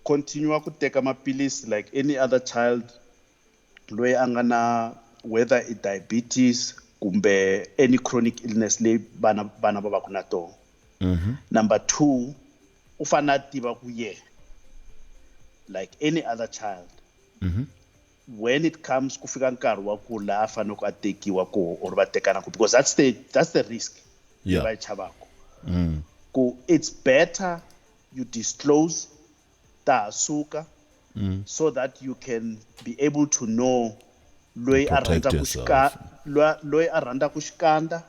Continue ku teka maphilisi like any other child loyi a nga na whether it's diabetes kumbe any chronic illness leyi bana va va ku na toho. Number two, u fana tiva ku ye like any other child. When it comes ku fika nkarhi wa ku la a fana ku a tekiwa ko or va tekana ko, because that's the risk. Va chavako. It's better you disclose ta suka so that you can be able to know loyi a rhandza ku xikanda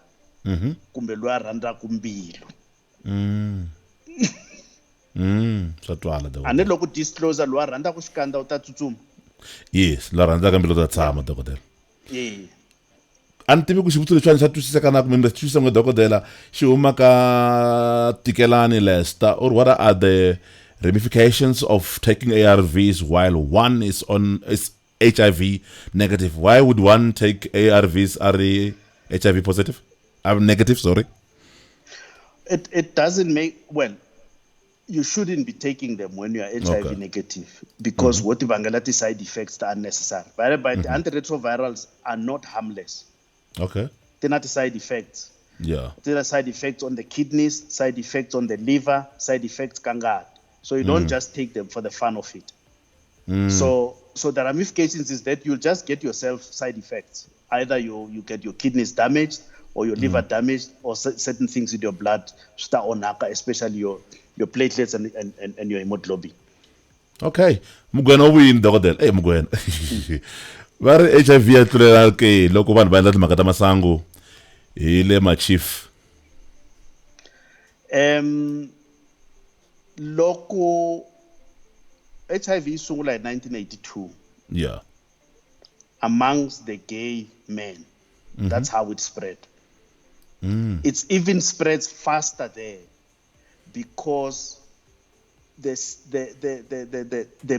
kumbe loyi a rhandza ku mbilu. Swa twala dokodela. Ane loko disclose loyi a rhandza ku xikanda u ta tsutsuma. Yes, la rhandza ka mbilu ta tshama dokodela. A ni tivi ku xivutiso lexi xa twisiseka na kumbe twisisa n'we dokodela xi huma ka Tikelani Lester, or what are the ramifications of taking ARVs while one is HIV negative? Why would one take ARVs are HIV positive? I'm negative, sorry. It doesn't make, well, you shouldn't be taking them when you are HIV negative because what the side effects are unnecessary. But the antiretrovirals are not harmless. Okay. They're not the side effects. Yeah. There are side effects on the kidneys, side effects on the liver, side effects kangad. So you don't just take them for the fun of it. So the ramifications is that you'll just get yourself side effects. Either you get your kidneys damaged or your liver damaged, or certain things in your blood start onaka, especially your platelets and your hemoglobin. Okay, Mugwena win dokotela. Hey Mugwena. Va ri HIV ya tlulela ke loko vanhu va endla timhaka ta masangu hi le machief. Loko HIV sungula in 1982. Yeah. Amongst the gay men. That's how it spread. It's even spreads faster there because the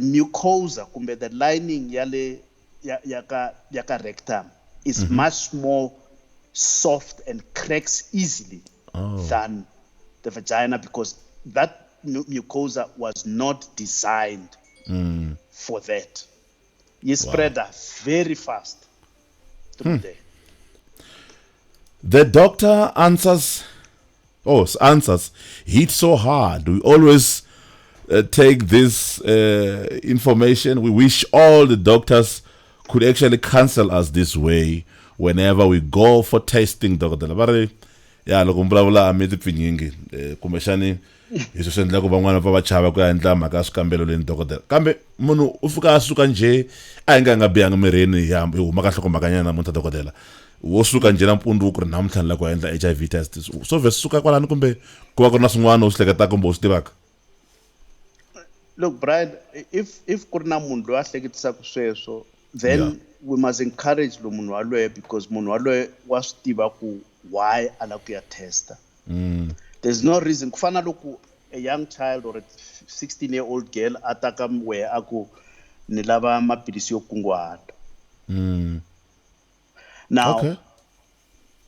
mucosa, the lining yaka rectum is much more soft and cracks easily than the vagina, because that mucosa was not designed for that. You spread that very fast through there. The doctor answers hit so hard. We always take this information. We wish all the doctors could actually cancel us this way whenever we go for testing. Doctor, ya loko mvulavula amiti pfinyingi kumbexani hi swi endla ku van'wana va chava ku ya endla mhaka swikambelo leni dokotela, kambe munhu u fika a suka nje a nga biyanga mirini ya huma ka nhlokomakanyana namuntlha dokotela, wo suka nje nampundzu ku ri namuntlha ni la ku endla HIV test, so vhesi suka kwalani kumbe ku va ku ri na swin'wana u swi hleketaka kumbe u swi tivaka? Look, Brian, if ku ri na munhu loyi a hleketisaka sweswo, then we must encourage lo munhu waloye, because munhu waloye wa swi tiva ku why ala ku ya testa. There's no reason kufana loko a young child or a 16-year-old girl ataka where aku ni lava maphilisi yo kunguhata. Now,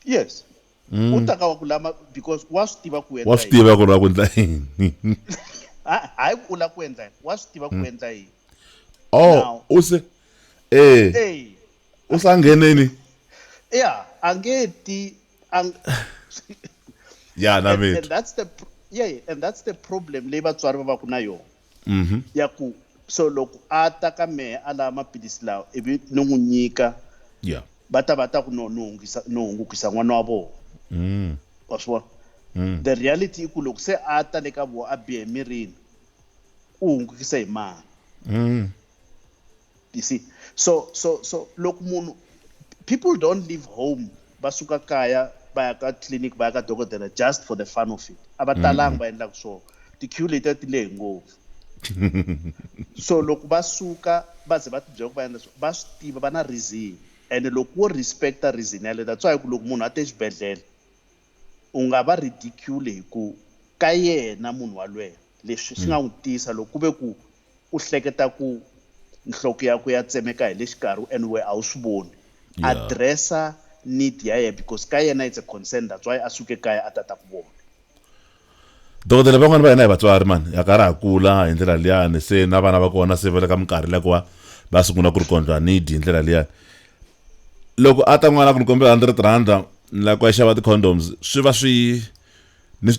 yes, utaka wa kulama because wa swi tiva ku endla. Wa swi tiva ku ra ku endla yini? Hayi ku la ku endla, wa swi tiva ku endla yini. Oh, use usangeneni. Yeah, angeti yeah, and that's the problem leyi vatswari va ku na yona. Ya ku so loko ata ka mehe ala maphilisi lawa ivi no n'wi nyika, va ta ku no hungukisa n'wana wa vona. Wa swi vona? The reality i ku loko se ata le ka vona a bihe mirini u hungukisa hi mani. You see, so loko munhu, people don't leave home basuka kaya baya ka clinic baya ka dokotela just for the fun of it. Abatalang ba endla so the queue later ti le ngopfu. So loko basuka baze ba tibyela ku va endla so ba swi tiva va na reason, and loko wo respecta reason yale, that's why loko munhu a te xibedhlele u nga va ridicule hi ku ka yena munhu waloye leswi swi nga n'wi tisa loko ku ve ku u hleketa ku nhloko yako ya tsemeka hi le xikarhi and we a wu swi voni. Addressa need ya yena because ka yena it's a concern, that's why a suke kaya a tata ku vona. Dokotela van'wana va hina hi vatswari mani ya karhi ha kula hi ndlela liyani, se na vana va kona se va le ka minkarhi la ku va va sungula ku ri kondla need hi ndlela liyani. Loko a ta n'wana ku ni kombela R100 la ku ya xava ti-condoms, swi va swi ni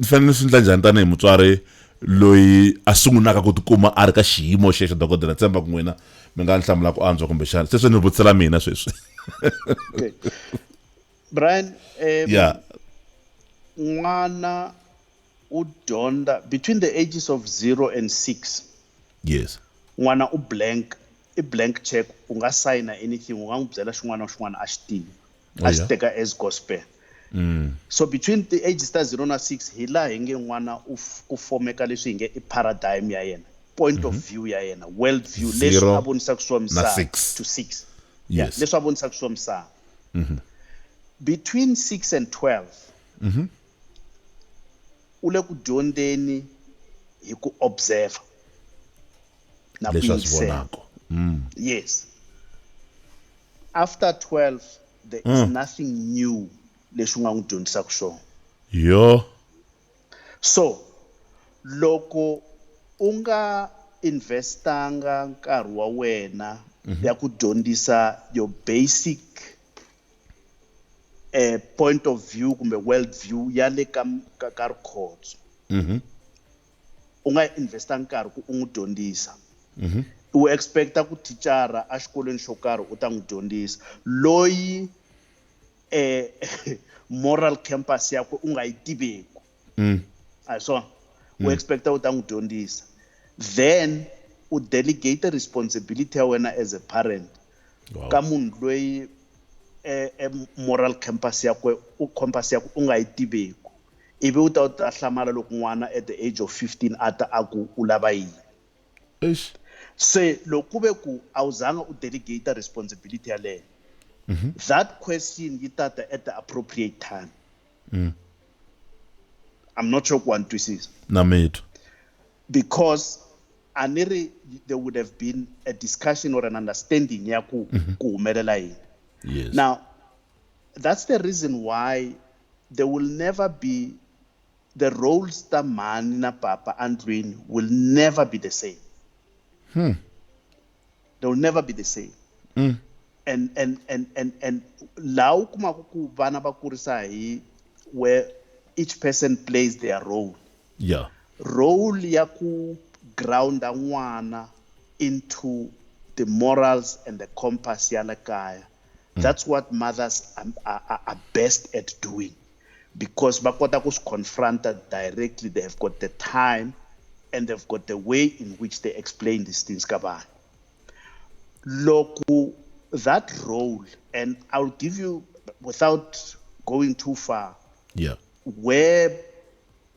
fanele ni swi endla njhani tanihi mutswari loyi a sungulaka ku tikuma a ri ka xiyimo xexo? Dokotela tshemba ku n'wina mi nga ni hlamula ku antswa kumbexana sweswi ni vutisela mina sweswi. Okay. Brian, n'wana u dyondza between the ages of 0 and 6. Yes. N'wana u blank check, u nga signa anything, u nga n'wi byela xin'wana na xin'wana a xi tivi, a xi teka as gospel. So between the ages ta 0 na 6 hi laha hi nge n'wana u fomeka leswi hi nge i paradigm ya yena, point of view ya yena, world view, leswi a vonisaka swona misava to 6. Yes. Leswi a vonisaka swona misava. Between 6 and 12 u le ku dyondzeni hi ku observe na ku yingisela. Yes. After 12 there is nothing new leswi nga n'wi dyondzisaka swona. So loko u nga investanga nkarhi wa wena ya ku dyondzisa your basic point of view kumbe world view ya le ka Rikhotso u nga investa nkarhi ku u n'wi dyondzisa u expecta ku thicara a xikolweni xo karhi u ta n'wi dyondzisa loyi moral campus yakwe u nga yi tiveki a swona u expecta u ta n'wi dyondzisa then u delegate responsibility ya wena as a parent ka munhu loyi moral campus yakwe u nga yi tiveki ivi u ta hlamala loko n'wana at the age of 15 ata aku u lava yini se loko ku ve ku a wu zanga u delegate responsibility yaleyo that question yi tata at the appropriate time I'm not sure ku wa ni twisisa na metu because there would have been a discussion or an understanding ya ku humelela yini. Yes. Now, that's the reason why there will never be the roles that mani na papa andwini will never be the same. They will never be the same. And law kuma ku vana va kurisa hi where each person plays their role. Yeah. Role ya ku ground n'wana into the morals and the compass ya le kaya. That's what mothers are best at doing, because va kota ku confront that directly. They have got the time and they've got the way in which they explain these things ka vana. Loko that role, and I'll give you without going too far. Yeah. Where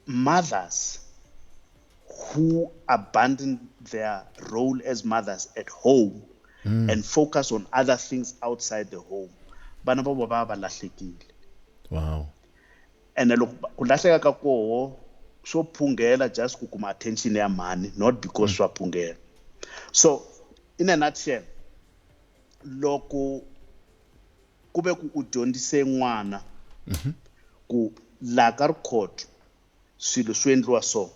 mothers who abandon their role as mothers at home and focus on other things outside the home, bana va va lahlekile. Wow. And loko ku lahleka ka koho swo phungela just ku kuma attention ya mani, not because swa phungela. So in a nutshell, loko ku ve ku u dyondzise n'wana ku la ka Rikhotso swilo swi endliwa so,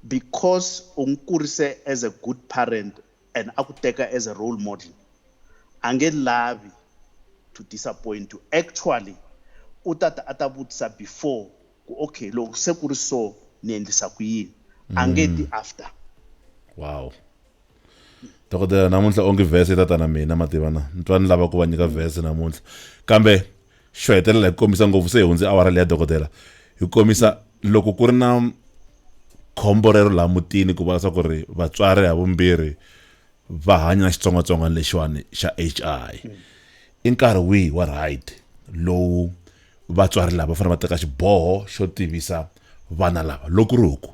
because u n'wi kurise as a good parent and a ku teka as a role model, a nge lavi to disappoint you. Actually u tata a ta vutisa before ku okay loko se ku ri so ni endlisa ku yini, a nge ti after. Wow. Dokotela namuntlha onge verse tata na mina mativana ntwani lava ku va nyika verse namuntlha kambe xo hetelela hi kombisa ngopfu se hundze awara leya dokotela hi kombisa loko ku ri na khombo rero la mutini ku va ku ri vatswari ha vumbirhi va hanya na xitsongwatsongwana lexiwani xa HI i nkarhi wihi wa right lowu vatswari lava fanele va teka xiboho xo tivisa vana lava loko ri huku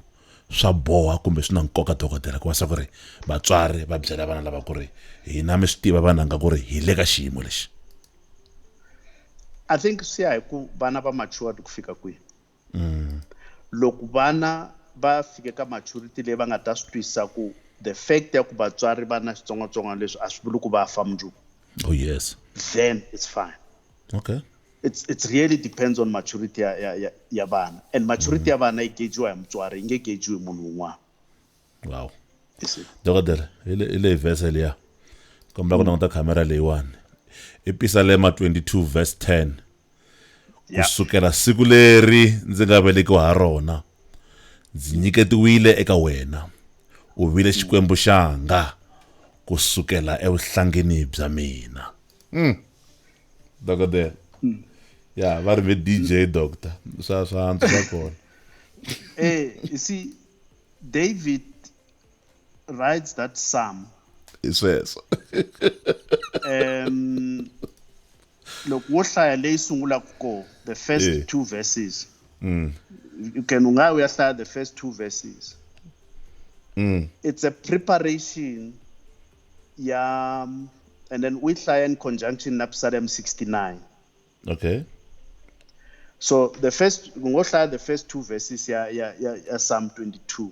swa boha kumbe swi na nkoka dokotela ku va ku ri vatswari va byela vana lava ku ri hina mi swi tiva vananga ku ri hi le ka xiyimo lexi? I think swi ya hi ku vana va matured ku fika kwihi. Loko vana va fike ka maturity leyi va nga ta swi twisisa ku the fact ya ku vatswari va na xitsongwatsongwana leswi a swi vuli ku va fa mundzuku. Oh yes. Then it's fine. Okay. It really depends on maturity ya vana, and maturity ya vana yi gejiwa hi mutswari, yi nge gejiwi hi munhu un'wana. Wow. Dokotela ile verse leya kombela ku languta camera leyiwani i Psalm 22 verse 10 kusukela siku leri ndzi nga velekiwa ha rona ndzi nyiketiwile eka wena u vile xikwembu xanga kusukela evuhlangeni bya mina. Dokotela ya va ri DJ doctor swa antswa kona. You see, David writes that psalm. It says look wo hlaya leyi sungulaka ko the first two verses. You can hlaya the first two verses. It's a preparation and then we hlaya in conjunction na Psalm 69. Okay. So the first two verses ya Psalm 22.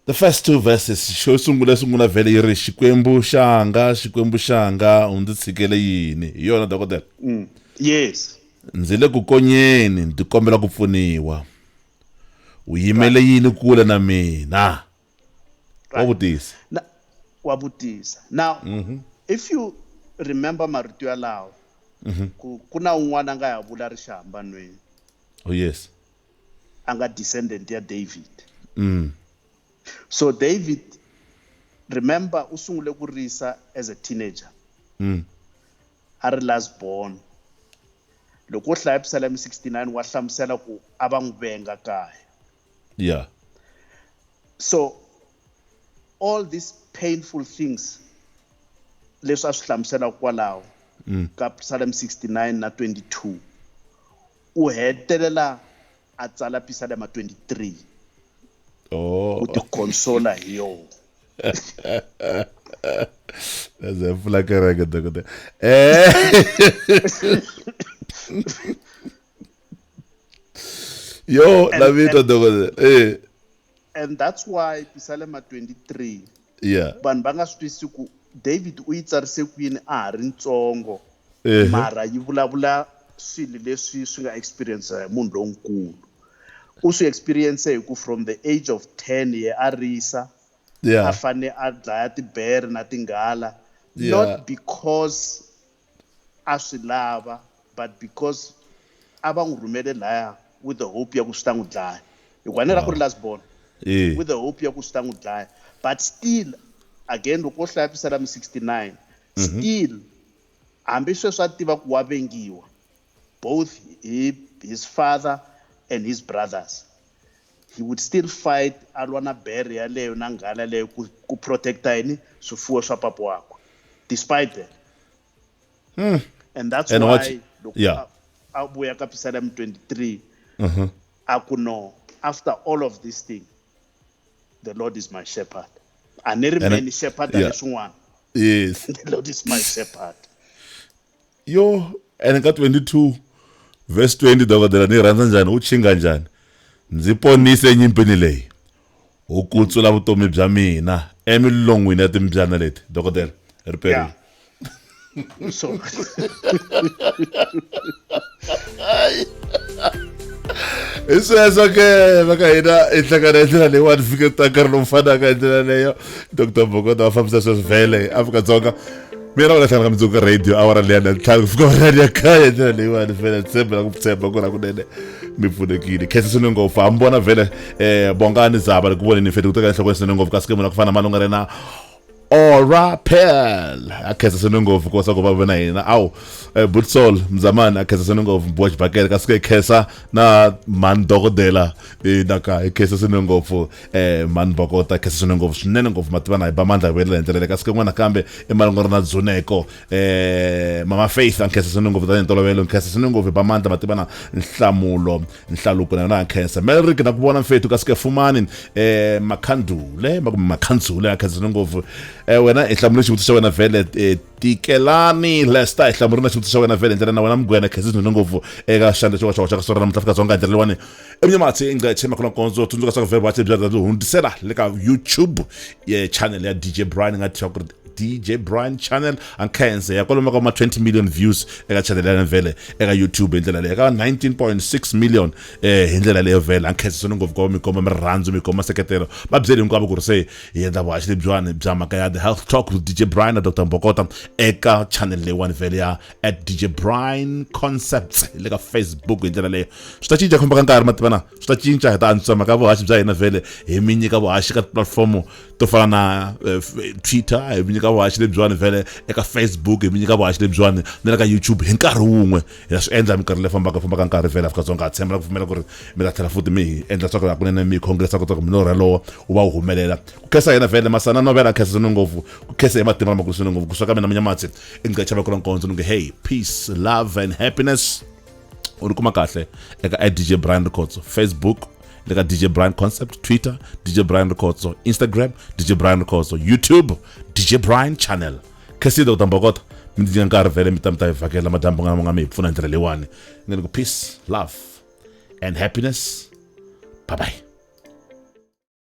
The first two verses xo sungula vele yi ri xikwembu xanga u ndzi tshikele yini hi yona dokotela? Yes. Ndzi le ku konyeni ndzi kombela ku pfuniwa u yimele yini kule na mina? Wa vutisa. Wa vutisa. Now if you remember marito yalawo ku na un'wana a nga ya vula ri xihambanweni. Oh yes. A nga descendant ya David. So David, remember u sungule ku risa as a teenager. A ri last born. Loko u hlaya Psalm 69 wa hlamusela ku a va n'wi venga kaya. Yeah. So all these painful things leswi a swi hlamusela kwalaho ka Psalm 69 na 22 u hetelela a tsala Psalm 23 ku ti consola hi yona. That's a kereke dokotela. Yo, la vita dokotela. And that's why Psalm 23 vanhu va nga swi twisisi ku David u yi tsarise ku yini a ha ri ntsongo mara yi vulavula swilo leswi swi nga experience hi munhu lonkulu. U swi experience hi ku from the age of 10 ye a risa a fane a dlaya tibere na tinghala, not because a swi lava but because a va n'wi rhumele laya with the hope ya ku swi ta n'wi dlaya. Hikuva ni ra ku ri last born with the hope ya ku swi ta n'wi dlaya, but still again loko u hlaya Psalm 69 still hambi sweswo a tiva ku wa vengiwa both his father and his brothers, he would still fight alwa na bere yaleyo na nghala leyo ku protecta yini swifuwo swa papa wakwe despite that. And that's why a vuya ka Psalm 23 a ku no, after all of this thing the Lord is my shepherd. A ni ri many shepherd than swin'wana. Yes. The Lord is my shepherd. Yo, and ka 22 verse 20 dokotela ni rhandza njhani u chinga njhani. Ndzi ponise nyimpini leyi u kutsula vutomi bya mina emilon'wini ya timbyana leti dokotela riperi. So Isweswo ke vaka hina i hlangana hi ndlela leyiwani fike ta nkarhi lowu fanaka hi ndlela leyo. Dr Mbokota va fambisa sweswo vhele Afrika-Dzonga. Mina va hlangana Mundzuka radio awara leya na ntlhanu ku fika rani ya kaya hi ndlela leyiwani vhele tshemba ku tshemba ku ra kunene mi pfunekile. Khensa swinene ngopfu ha mi vona vhele bongani Zaba ku voneni fete ku teka enhlokweni swinene ngopfu kasi ke munhu ku fana malunga rena Ora Pel akhetha swinene ngopfu ku sa ku va vona hina awu Butsol Mzamani akhetha swinene ngopfu Bosch Bakele kasi ke khesa na man dokotela naka khesa swinene ngopfu man Mbokota khesa swinene ngopfu swinene ngopfu mativana hi ba mandla vele ndlela kasi ke n'wana kambe emalunga na Dzuneko Mama Faith akhetha swinene ngopfu tani ntolovelo khesa swinene ngopfu ba mandla mativana nhlamulo nhlaluko na khesa Melrick na ku vona mfethu kasi ke Fumani Makhandule akhetha swinene ngopfu wena i hlamula xivutiso xa wena vhele tikelani Lester i hlamurina xivutiso xa wena vhele ndlela na wena mugwena khesi swinene ngopfu eka xandla xo xa swo rana Afrika-Dzonga ndlela leyiwani emnyamatsi i nga chema khona konzo tsundzuka swa ku vhele watch bya hundisela le ka YouTube channel ya DJ Brian nga tiwa ku DJ Brian channel and khense ya kwalomu ka 20 million views eka channel ya vhele eka YouTube ndlela leyo ka 19.6 million hi ndlela leyo vhele and khense swinene ngopfu kwa mikombo mirhandzu mikombo seketelo va byeli hinkwavo ku ri se hi endla vuhaxi lebyiwani bya mhaka ya the health talk with DJ Brian na Dr Mbokota eka channel leyiwani vhele ya at DJ Brian Concepts le ka Facebook hi ndlela leyo swi ta cinca khomba ka nkarhi mativana swi ta cinca hi ta antswa mhaka vuhaxi bya hina vhele hi mi nyika vuhaxi ka platform to fana na Twitter hi mi nyika vuhaxi lebyiwani vhele eka Facebook hi mi nyika vuhaxi lebyiwani na le ka YouTube hi nkarhi wun'we hi swi endla minkarhi leyi famba ka nkarhi vhele Afrika-Dzonga tshembela ku pfumela ku ri mi ta tlhela futhi mi endla swa ku hakunene mi congress ku milorho lowo u va u humelela ku khesa hina vhele masana no vela khesa swinene ngopfu ku khesa hi matimba lamakulu swinene ngopfu ku swaka mina Munyamatsi i nga chava ku ri nkondzo ni nge hey peace love and happiness u ri kuma kahle eka DJ Brian Records Facebook le ka DJ Brian Concept Twitter DJ Brian Records Instagram DJ Brian Records YouTube DJ Brian channel khesi Dr Mbokota mi ndzi nkarhi vhele mi ta vhakela madambu nga mi pfuna ndlela leyiwani ngeni ku peace love and happiness bye bye.